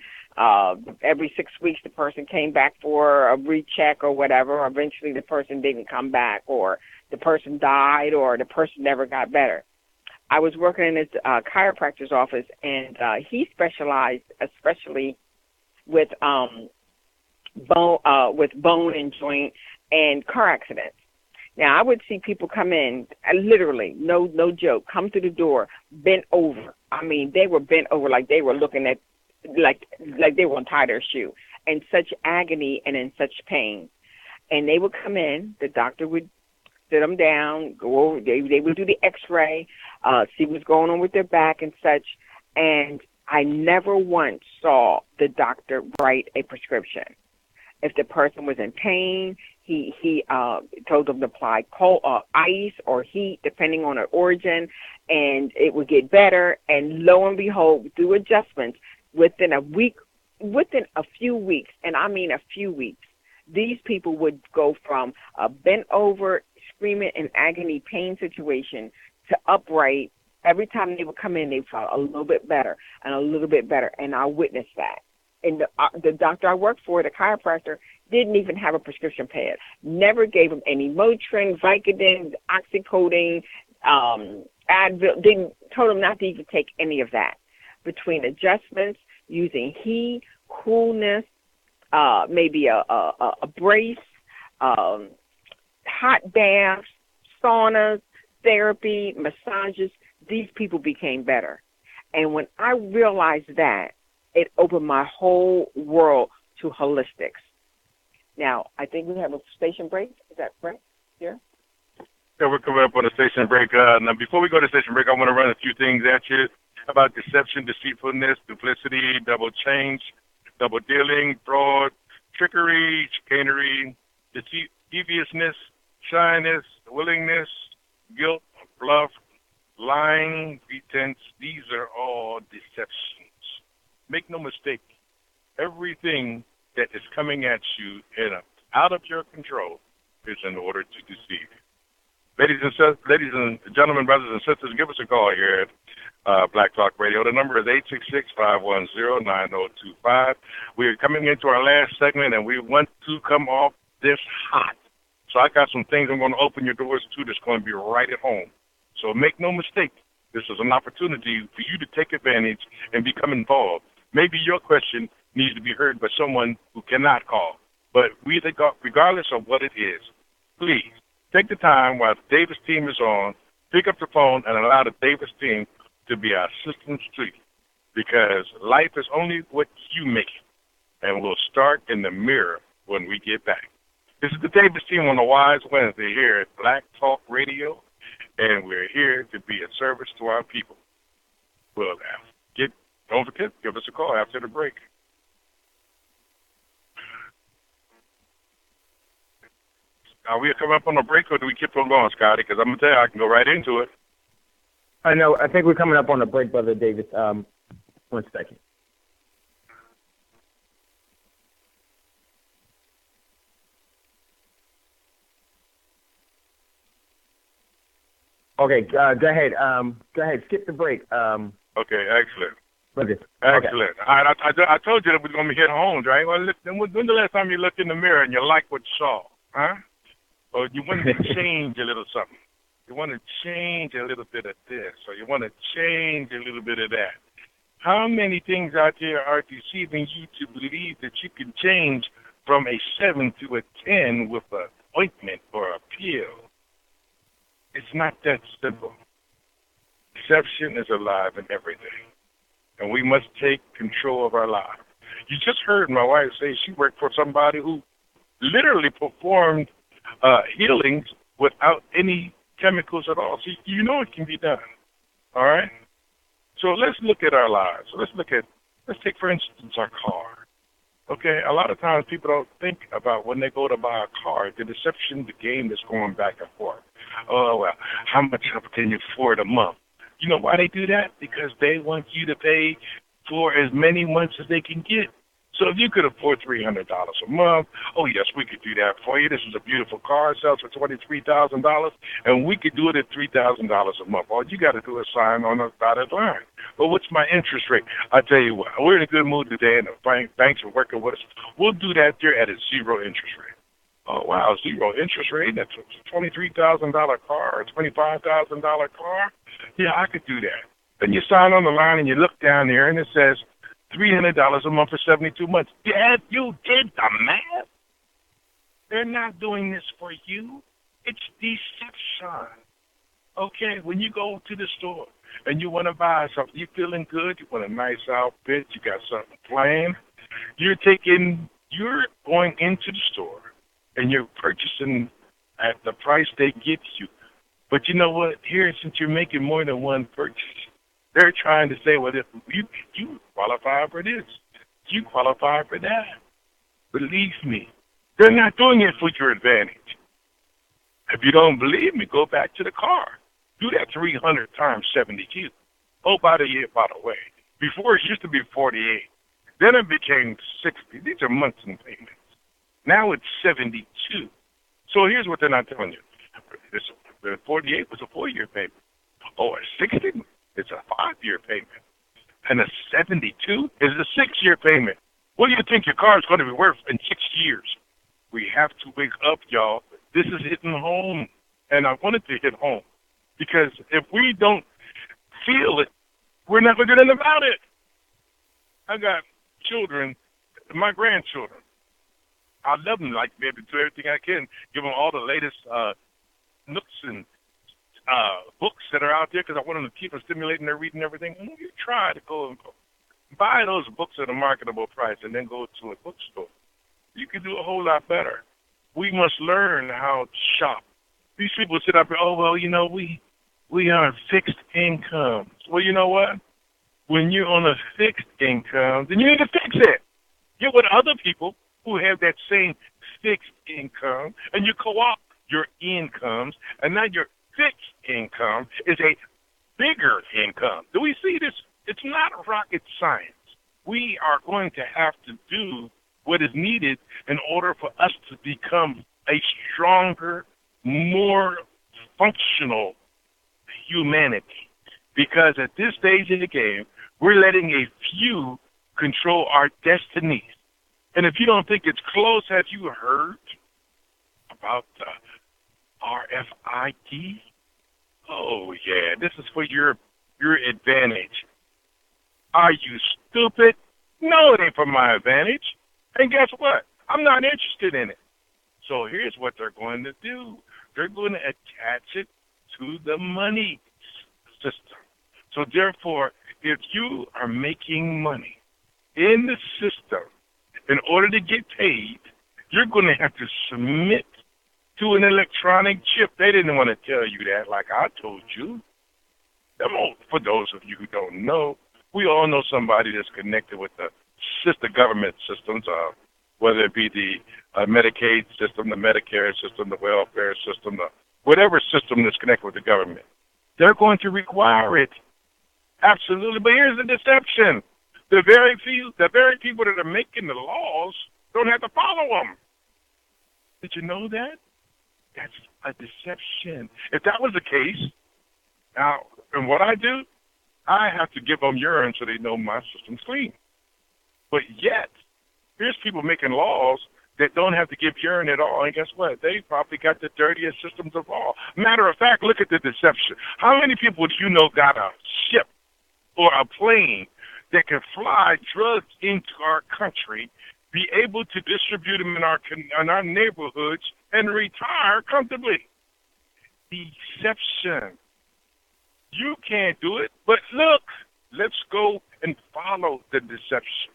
every 6 weeks, the person came back for a recheck or whatever. Or eventually, the person didn't come back, or the person died, or the person never got better. I was working in his chiropractor's office, and he specialized especially with bone and joint and car accidents. Now, I would see people come in, literally, no joke, come through the door, bent over. I mean, they were bent over like they were looking at, like they were untie their shoe, in such agony and in such pain. And they would come in, the doctor would sit them down, go over, they would do the x-ray, see what's going on with their back and such, and I never once saw the doctor write a prescription. If the person was in pain, he told them to apply cold, ice or heat, depending on their origin, and it would get better. And lo and behold, through adjustments, within a few weeks, and I mean a few weeks, these people would go from a bent over, screaming in agony, pain situation to upright. Every time they would come in, they felt a little bit better and a little bit better, and I witnessed that. And the doctor I worked for, the chiropractor, didn't even have a prescription pad. Never gave him any Motrin, Vicodin, oxycodone, Advil. Told him not to even take any of that. Between adjustments, using heat, coolness, maybe a brace, hot baths, saunas, therapy, massages, these people became better. And when I realized that, it opened my whole world to holistics. Now, I think we have a station break. Is that right? Here? Yeah, we're coming up on a station break. Now, before we go to station break, I want to run a few things at you about deception, deceitfulness, duplicity, double change, double dealing, fraud, trickery, chicanery, deviousness, shyness, willingness, guilt, bluff, lying, pretense. These are all deceptions. Make no mistake, everything that is coming at you and out of your control is in order to deceive you. Ladies and gentlemen, brothers and sisters, give us a call here at Black Talk Radio. The number is 866-510-9025. We are coming into our last segment, and we want to come off this hot. So I got some things I'm going to open your doors to that's going to be right at home. So make no mistake, this is an opportunity for you to take advantage and become involved. Maybe your question needs to be heard by someone who cannot call. But regardless of what it is, please take the time while the Davis team is on pick up the phone and allow the Davis team to be our assistant street, because life is only what you make it, and we'll start in the mirror when we get back. This is the Davis team on a Wise Wednesday here at Black Talk Radio, and we're here to be of service to our people. Well, don't forget, give us a call after the break. Are we coming up on a break, or do we keep on going, Scotty? Because I'm going to tell you, I can go right into it. I know. I think we're coming up on a break, Brother Davis. 1 second. Okay, go ahead. Go ahead. Skip the break. Okay, excellent. Excellent. Okay. All right, I told you that we're going to be hitting homes, right? Well, when's the last time you looked in the mirror and you liked what you saw? Huh? Or you want to change a little something. You want to change a little bit of this, or you want to change a little bit of that. How many things out there are deceiving you to believe that you can change from a 7 to a 10 with an ointment or a pill? It's not that simple. Deception is alive in everything, and we must take control of our lives. You just heard my wife say she worked for somebody who literally performed healings without any chemicals at all. So you know it can be done. All right? So let's look at our lives. Let's take, for instance, our car. Okay? A lot of times people don't think about when they go to buy a car, the deception, the game that's going back and forth. Oh, well, how much can you afford a month? You know why they do that? Because they want you to pay for as many months as they can get. So if you could afford $300 a month, oh, yes, we could do that for you. This is a beautiful car. It sells for $23,000, and we could do it at $3,000 a month. All you got to do is sign on the dotted line. Well, what's my interest rate? I tell you what, we're in a good mood today, and the banks are working with us. We'll do that there at a zero interest rate. Oh, wow, zero interest rate? That's a $23,000 car or $25,000 car? Yeah, I could do that. Then you sign on the line, and you look down there, and it says, $300 a month for 72 months. Dad, you did the math. They're not doing this for you. It's deception. Okay, when you go to the store and you want to buy something, you feeling good, you want a nice outfit, you got something planned, you're going into the store and you're purchasing at the price they give you. But you know what? Here, since you're making more than one purchase, they're trying to say, well, if you qualify for this, you qualify for that. Believe me, they're not doing it for your advantage. If you don't believe me, go back to the car. Do that 300 times 72. Oh, by the way, before it used to be 48. Then it became 60. These are monthly payments. Now it's 72. So here's what they're not telling you. The 48 was a 4-year payment. Oh, a 60? It's a 5-year payment. And a 72 is a 6-year payment. What do you think your car is going to be worth in 6 years? We have to wake up, y'all. This is hitting home. And I wanted to hit home. Because if we don't feel it, we're not going to do nothing about it. I got children, my grandchildren. I love them, like, be able to do everything I can. Give them all the latest nooks and books that are out there because I want them to keep them stimulating their reading and everything. And you try to go and buy those books at a marketable price and then go to a bookstore. You can do a whole lot better. We must learn how to shop. These people sit up and, oh, well, you know, we are fixed income. Well, you know what? When you're on a fixed income, then you need to fix it. Get with other people who have that same fixed income, and you co-opt your incomes, and now your fixed income is a bigger income. Do we see this? It's not rocket science. We are going to have to do what is needed in order for us to become a stronger, more functional humanity. Because at this stage in the game, we're letting a few control our destinies. And if you don't think it's close, have you heard about the RFID? Oh, yeah, this is for your advantage. Are you stupid? No, it ain't for my advantage. And guess what? I'm not interested in it. So here's what they're going to do. They're going to attach it to the money system. So therefore, if you are making money in the system in order to get paid, you're going to have to submit to an electronic chip. They didn't want to tell you that like I told you. For those of you who don't know, we all know somebody that's connected with the government systems, whether it be the Medicaid system, the Medicare system, the welfare system, whatever system that's connected with the government. They're going to require it. Absolutely. But here's the deception. The very people that are making the laws don't have to follow them. Did you know that? That's a deception. If that was the case, now, and what I do, I have to give them urine so they know my system's clean. But yet, here's people making laws that don't have to give urine at all. And guess what? They probably got the dirtiest systems of all. Matter of fact, look at the deception. How many people do you know got a ship or a plane that can fly drugs into our country, be able to distribute them in our neighborhoods, and retire comfortably? Deception. You can't do it, but look, let's go and follow the deception.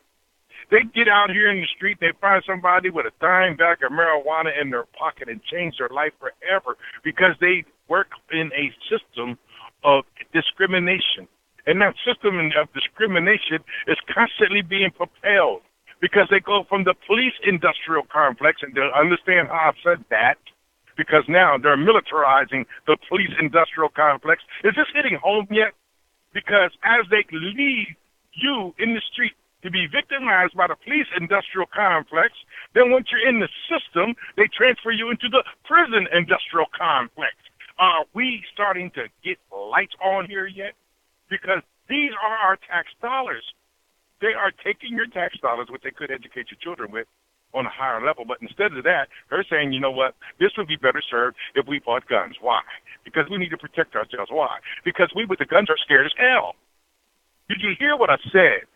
They get out here in the street, they find somebody with a dime bag of marijuana in their pocket and change their life forever because they work in a system of discrimination. And that system of discrimination is constantly being propelled because they go from the police industrial complex, and they'll understand how I've said that, because now they're militarizing the police industrial complex. Is this hitting home yet? Because as they leave you in the street to be victimized by the police industrial complex, then once you're in the system, they transfer you into the prison industrial complex. Are we starting to get lights on here yet? Because these are our tax dollars. They are taking your tax dollars, which they could educate your children with, on a higher level. But instead of that, they're saying, you know what, this would be better served if we bought guns. Why? Because we need to protect ourselves. Why? Because we with the guns are scared as hell. Did you hear what I said?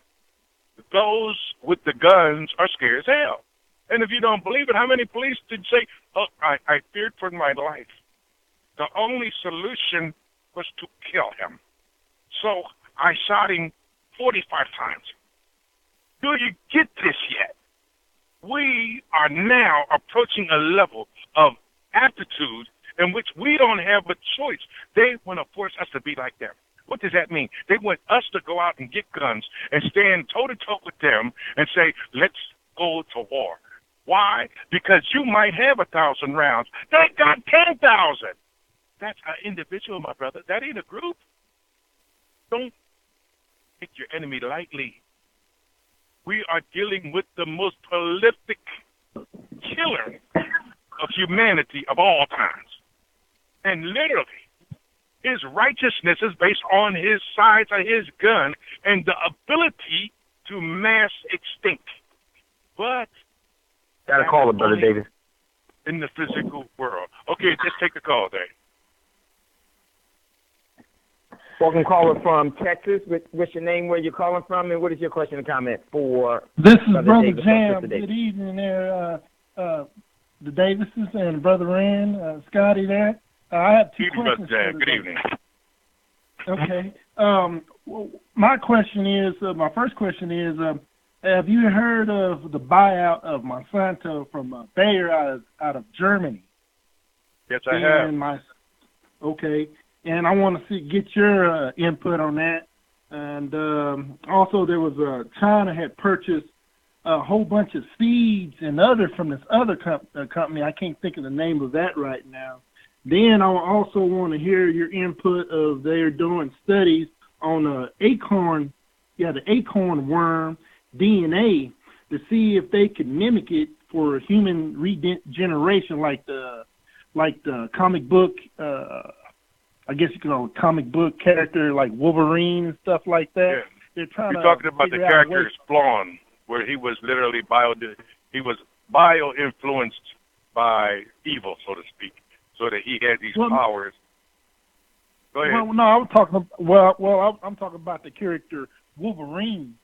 Those with the guns are scared as hell. And if you don't believe it, how many police did say, oh, I feared for my life? The only solution was to kill him. So I shot him 45 times. Do you get this yet? We are now approaching a level of aptitude in which we don't have a choice. They want to force us to be like them. What does that mean? They want us to go out and get guns and stand toe-to-toe with them and say, let's go to war. Why? Because you might have 1,000 rounds. They got 10,000. That's an individual, my brother. That ain't a group. Don't take your enemy lightly. We are dealing with the most prolific killer of humanity of all times. And literally, his righteousness is based on his size of his gun and the ability to mass extinct. But got a caller, Brother Davis. In the physical world. Okay, just take the call, Dave. Welcome, caller from Texas. What's your name, where you're calling from, and what is your question and comment for This is Brother Davis Jam. Good evening there, the Davises and Brother Rand, Scotty there. I have two questions. Brother Jam. Good evening. Okay. My question is, my first question is, have you heard of the buyout of Monsanto from Bayer out of Germany? Yes, I have. Okay. And I want to get your input on that. And also, there was China had purchased a whole bunch of seeds and from this other company. I can't think of the name of that right now. Then I also want to hear your input of they're doing studies on the acorn worm DNA to see if they can mimic it for human regeneration, like the comic book. I guess you can call it comic book character like Wolverine and stuff like that. Yeah. They're trying You're talking about the character Spawn, where he was literally bio-influenced by evil, so to speak, so that he had these powers. Go ahead. Well, no, I'm talking about the character Wolverine.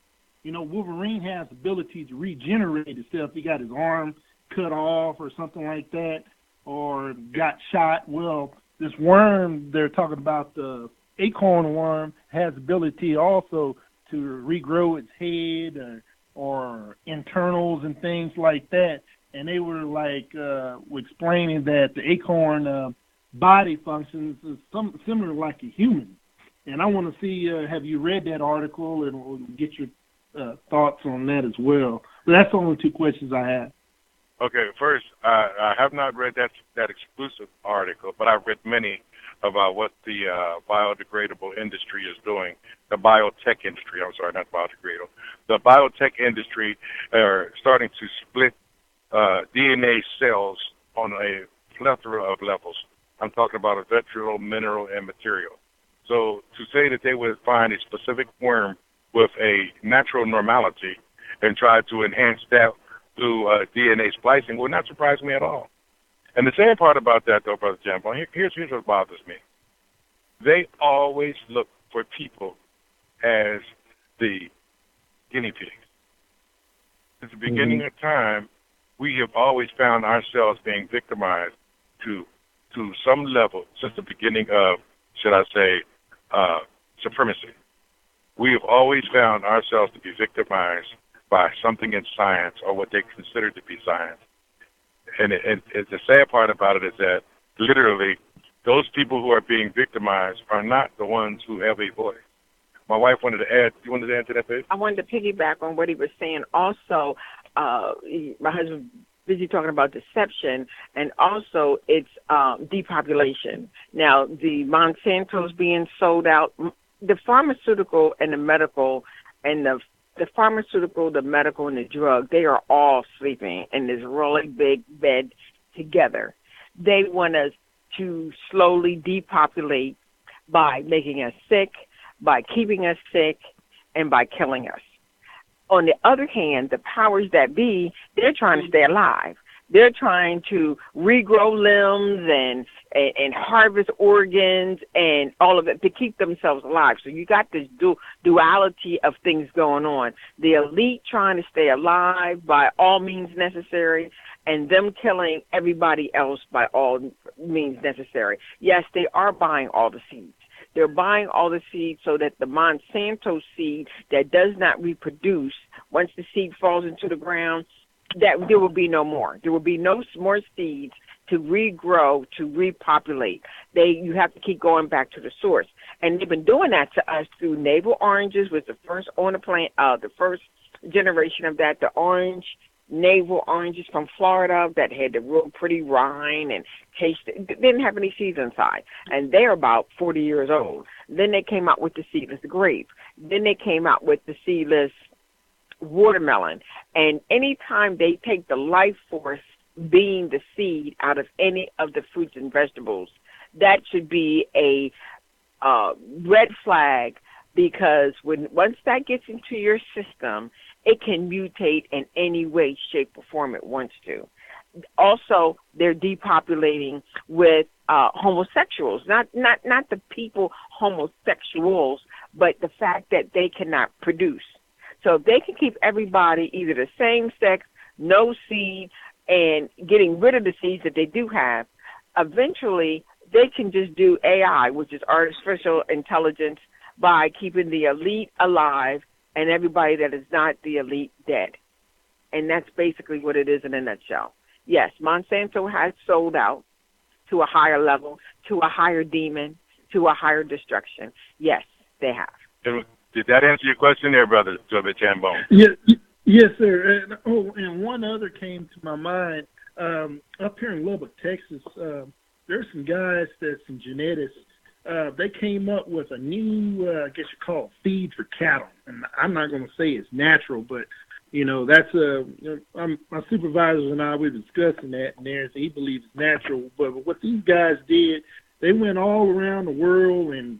You know, Wolverine has the ability to regenerate himself. He got his arm cut off or something like that, or got shot. Well, this worm they're talking about, the acorn worm, has ability also to regrow its head or internals and things like that. And they were like explaining that the acorn body functions is similar like a human. And I want to see, have you read that article, and we'll get your thoughts on that as well. But that's the only two questions I have. Okay, first, I have not read that exclusive article, but I've read many about what the biodegradable industry is doing, the biotech industry. I'm sorry, not biodegradable. The biotech industry are starting to split DNA cells on a plethora of levels. I'm talking about a vegetable, mineral, and material. So to say that they would find a specific worm with a natural normality and try to enhance that through DNA splicing would not surprise me at all. And the sad part about that, though, Brother Jambo, here's what bothers me. They always look for people as the guinea pigs. Since the beginning of time, we have always found ourselves being victimized to some level since the beginning of, should I say, supremacy. We have always found ourselves to be victimized by something in science or what they consider to be science. And the sad part about it is that literally those people who are being victimized are not the ones who have a voice. My wife wanted to add. You wanted to add to that, babe? I wanted to piggyback on what he was saying. Also, my husband busy talking about deception, and also it's depopulation. Now, the Monsanto's being sold out. The pharmaceutical and the medical and the pharmaceutical, the medical, and the drug, they are all sleeping in this really big bed together. They want us to slowly depopulate by making us sick, by keeping us sick, and by killing us. On the other hand, the powers that be, they're trying to stay alive. They're trying to regrow limbs and harvest organs and all of it to keep themselves alive. So you got this duality of things going on. The elite trying to stay alive by all means necessary, and them killing everybody else by all means necessary. Yes, they are buying all the seeds. They're buying all the seeds so that the Monsanto seed that does not reproduce, once the seed falls into the ground, that there will be no more. There will be no more seeds to regrow, to repopulate. You have to keep going back to the source. And they've been doing that to us through navel oranges, was the first on the plant, the first generation of that, the orange navel oranges from Florida that had the real pretty rind and taste. Didn't have any seeds inside. And they're about 40 years old. Then they came out with the seedless grape. Then they came out with the seedless watermelon. And anytime they take the life force being the seed out of any of the fruits and vegetables, that should be a red flag, because once that gets into your system, it can mutate in any way, shape, or form it wants to. Also, they're depopulating with homosexuals, not the people homosexuals, but the fact that they cannot produce. So if they can keep everybody either the same sex, no seed, and getting rid of the seeds that they do have, eventually they can just do AI, which is artificial intelligence, by keeping the elite alive and everybody that is not the elite dead. And that's basically what it is in a nutshell. Yes, Monsanto has sold out to a higher level, to a higher demon, to a higher destruction. Yes, they have. Did that answer your question there, Brother Jambone? Yes, sir. And one other came to my mind. Up here in Lubbock, Texas, there's some guys some geneticists. They came up with a new, I guess you call it, feed for cattle. And I'm not going to say it's natural, but, that's my supervisors and I, we were discussing that, and he believes it's natural. But what these guys did, they went all around the world and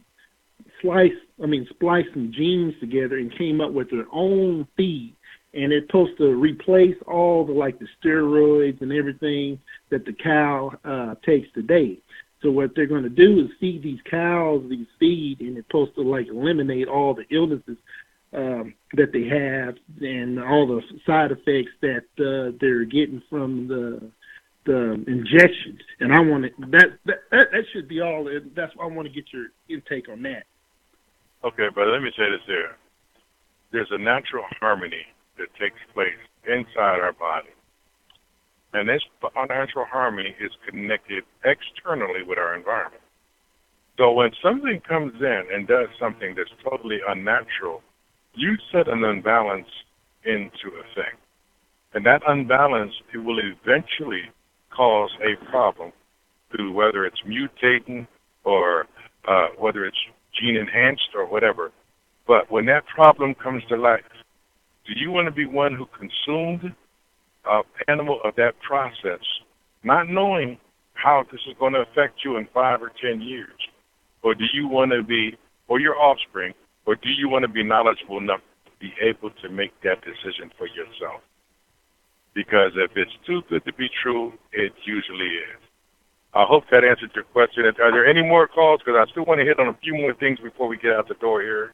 spliced some genes together and came up with their own feed. And it's supposed to replace all the steroids and everything that the cow takes today. So what they're going to do is feed these cows these feed, and it's supposed to eliminate all the illnesses that they have and all the side effects that they're getting from injections, and I want that should be all. That's why I want to get your intake on that. Okay, but let me say this here. There's a natural harmony that takes place inside our body. And this natural harmony is connected externally with our environment. So when something comes in and does something that's totally unnatural, you set an unbalance into a thing. And that unbalance, it will eventually cause a problem through whether it's mutating or whether it's gene enhanced or whatever. But when that problem comes to life, do you want to be one who consumed an animal of that process, not knowing how this is going to affect you in 5 or 10 years? Or do you want to be, or your offspring, or do you want to be knowledgeable enough to be able to make that decision for yourself? Because if it's too good to be true, it usually is. I hope that answered your question. Are there any more calls? Because I still want to hit on a few more things before we get out the door here.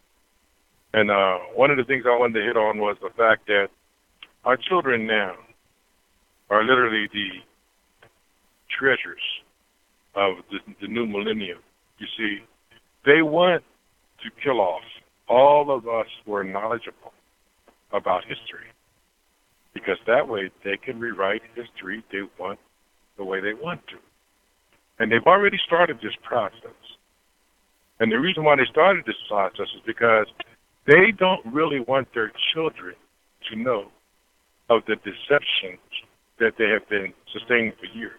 And one of the things I wanted to hit on was the fact that our children now are literally the treasures of the new millennium. You see, they want to kill off all of us who are knowledgeable about history, because that way they can rewrite history they want the way they want to. And they've already started this process. And the reason why they started this process is because they don't really want their children to know of the deceptions that they have been sustaining for years.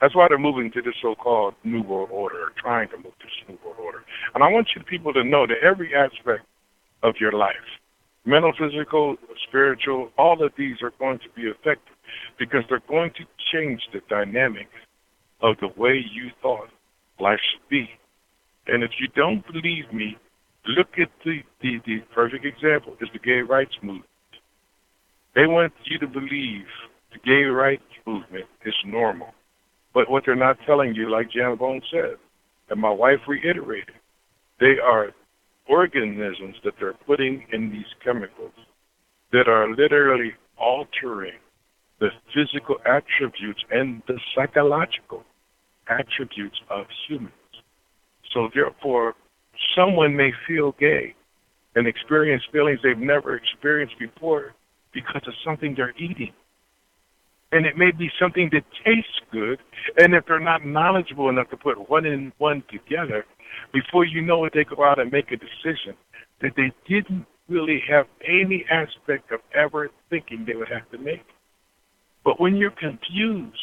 That's why they're moving to this so-called New World Order, or trying to move to this New World Order. And I want you people to know that every aspect of your life, mental, physical, spiritual, all of these are going to be affected because they're going to change the dynamics of the way you thought life should be. And if you don't believe me, look at the perfect example is the gay rights movement. They want you to believe the gay rights movement is normal. But what they're not telling you, like Jan Bone said, and my wife reiterated, they are organisms that they're putting in these chemicals that are literally altering the physical attributes and the psychological attributes of humans. So therefore, someone may feel gay and experience feelings they've never experienced before because of something they're eating. And it may be something that tastes good, and if they're not knowledgeable enough to put one and one together, before you know it, they go out and make a decision that they didn't really have any aspect of ever thinking they would have to make. But when you're confused,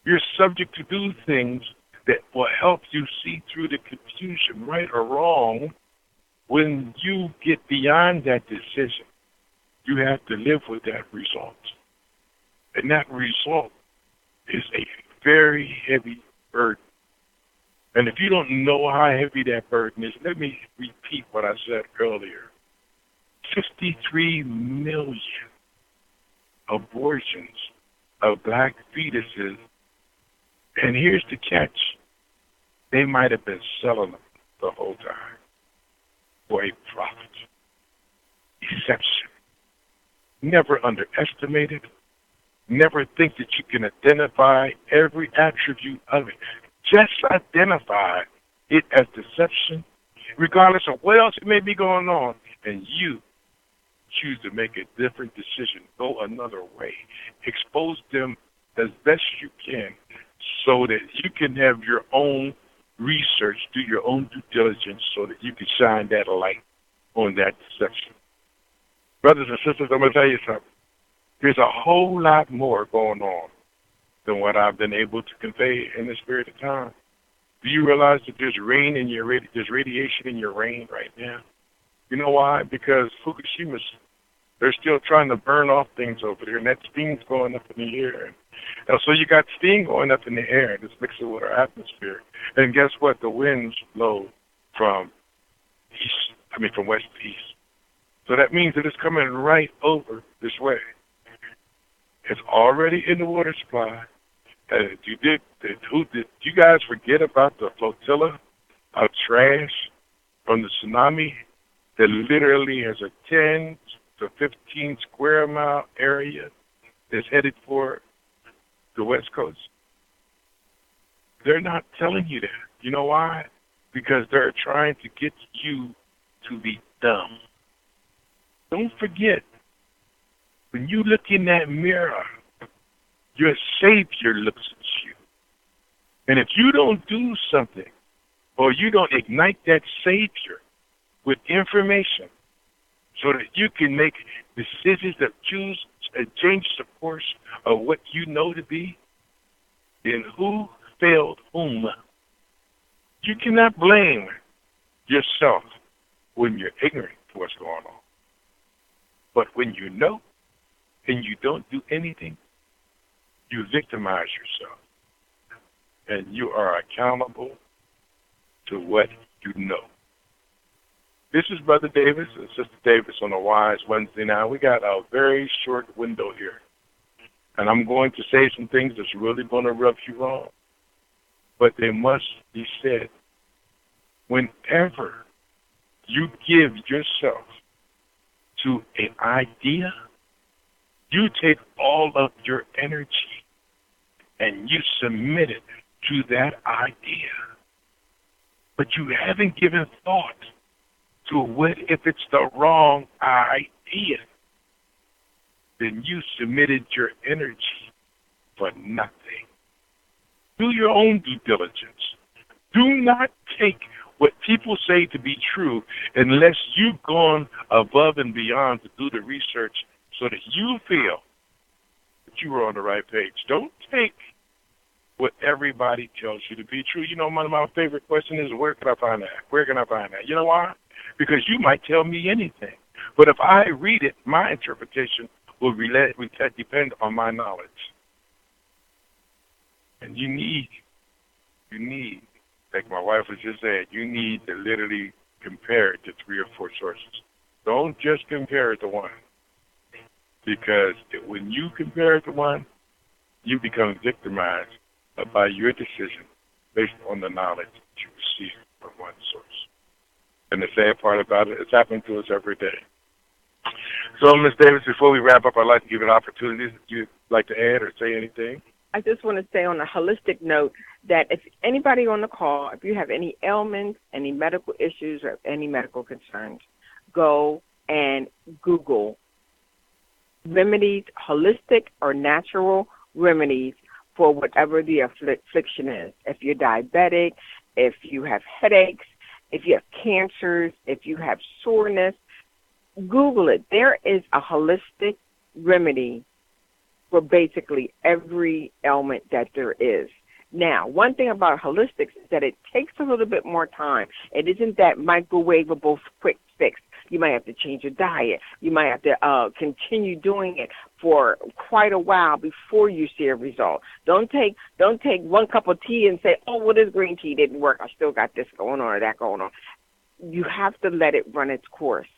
you're subject to do things that will help you see through the confusion, right or wrong. When you get beyond that decision, you have to live with that result. And that result is a very heavy burden. And if you don't know how heavy that burden is, let me repeat what I said earlier. 53 million abortions of black fetuses. And here's the catch. They might have been selling them the whole time for a profit. Deception. Never underestimate it. Never think that you can identify every attribute of it. Just identify it as deception, regardless of what else it may be going on, and you choose to make a different decision, go another way. Expose them as best you can so that you can have your own research, do your own due diligence so that you can shine that light on that deception. Brothers and sisters, I'm going to tell you something. There's a whole lot more going on than what I've been able to convey in this period of time. Do you realize that there's rain in there's radiation in your rain right now? You know why? Because Fukushima's, they're still trying to burn off things over there, and that steam's going up in the air. And so you got steam going up in the air, and it's mixing with our atmosphere. And guess what? The winds blow from west to east. So that means that it's coming right over this way. It's already in the water supply. Did you guys forget about the flotilla of trash from the tsunami that literally has a 10 to 15 square mile area that's headed for the West Coast. They're not telling you that. You know why? Because they're trying to get you to be dumb. Don't forget, when you look in that mirror, your Savior looks at you. And if you don't do something, or you don't ignite that Savior with information so that you can make decisions that choose and change the course of what you know to be, then who failed whom? You cannot blame yourself when you're ignorant to what's going on. But when you know and you don't do anything, you victimize yourself. And you are accountable to what you know. This is Brother Davis and Sister Davis on a Wise Wednesday. Now, we got a very short window here. And I'm going to say some things that's really going to rub you wrong. But they must be said. Whenever you give yourself to an idea, you take all of your energy and you submit it to that idea. But you haven't given thought to what if it's the wrong idea. Then you submitted your energy for nothing. Do your own due diligence. Do not take what people say to be true unless you've gone above and beyond to do the research so that you feel that you were on the right page. Don't take what everybody tells you to be true. You know, one of my favorite questions is, where can I find that? Where can I find that? You know why? Because you might tell me anything. But if I read it, my interpretation will depend on my knowledge. And you need, like my wife was just saying, you need to literally compare it to 3 or 4 sources. Don't just compare it to one. Because when you compare it to one, you become victimized by your decision based on the knowledge that you receive from one source. And the sad part about it, it's happening to us every day. So, Ms. Davis, before we wrap up, I'd like to give an opportunity if you'd like to add or say anything. I just want to say on a holistic note that if anybody on the call, if you have any ailments, any medical issues, or any medical concerns, go and Google remedies, holistic or natural remedies for whatever the affliction is. If you're diabetic, if you have headaches, if you have cancers, if you have soreness, Google it. There is a holistic remedy for basically every ailment that there is. Now, one thing about holistics is that it takes a little bit more time. It isn't that microwavable quick fix. You might have to change your diet. You might have to continue doing it for quite a while before you see a result. Don't take 1 cup of tea and say, oh, well, this green tea didn't work. I still got this going on or that going on. You have to let it run its course.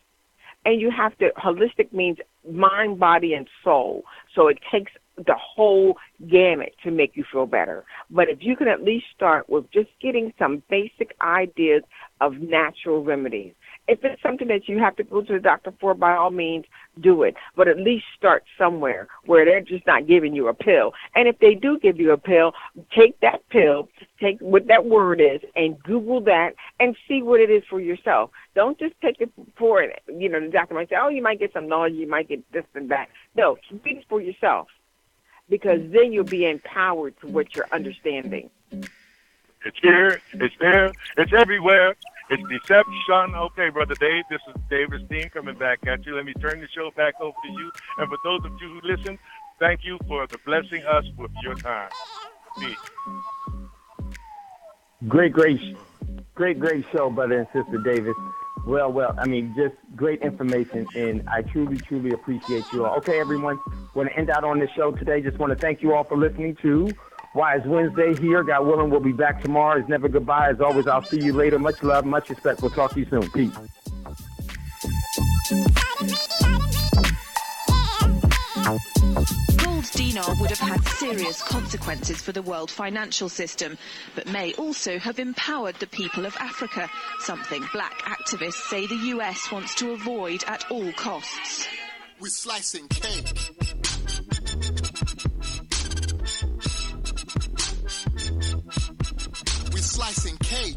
And you have to, holistic means mind, body, and soul. So it takes the whole gamut to make you feel better. But if you can at least start with just getting some basic ideas of natural remedies. If it's something that you have to go to the doctor for, by all means, do it. But at least start somewhere where they're just not giving you a pill. And if they do give you a pill, take that pill, take what that word is, and Google that and see what it is for yourself. Don't just take it for it. You know, the doctor might say, oh, you might get some nausea, you might get this and that. No, read it for yourself, because then you'll be empowered to what you're understanding. It's here, it's there, it's everywhere. It's deception. Okay, Brother Dave, this is David Steen coming back at you. Let me turn the show back over to you. And for those of you who listen, thank you for blessing us with your time. Peace. Great show, brother and sister Davis. Well, I mean, just great information, and I truly appreciate you all. Okay, everyone, want to end out on this show today. Just want to thank you all for listening to Wise Wednesday here. God willing, we'll be back tomorrow. It's never goodbye. As always, I'll see you later. Much love, much respect. We'll talk to you soon. Peace. Gold dinar would have had serious consequences for the world financial system, but may also have empowered the people of Africa, something black activists say the US wants to avoid at all costs. We're slicing cake. slicing cake.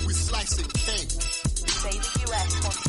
We slicing cake. Say the US wants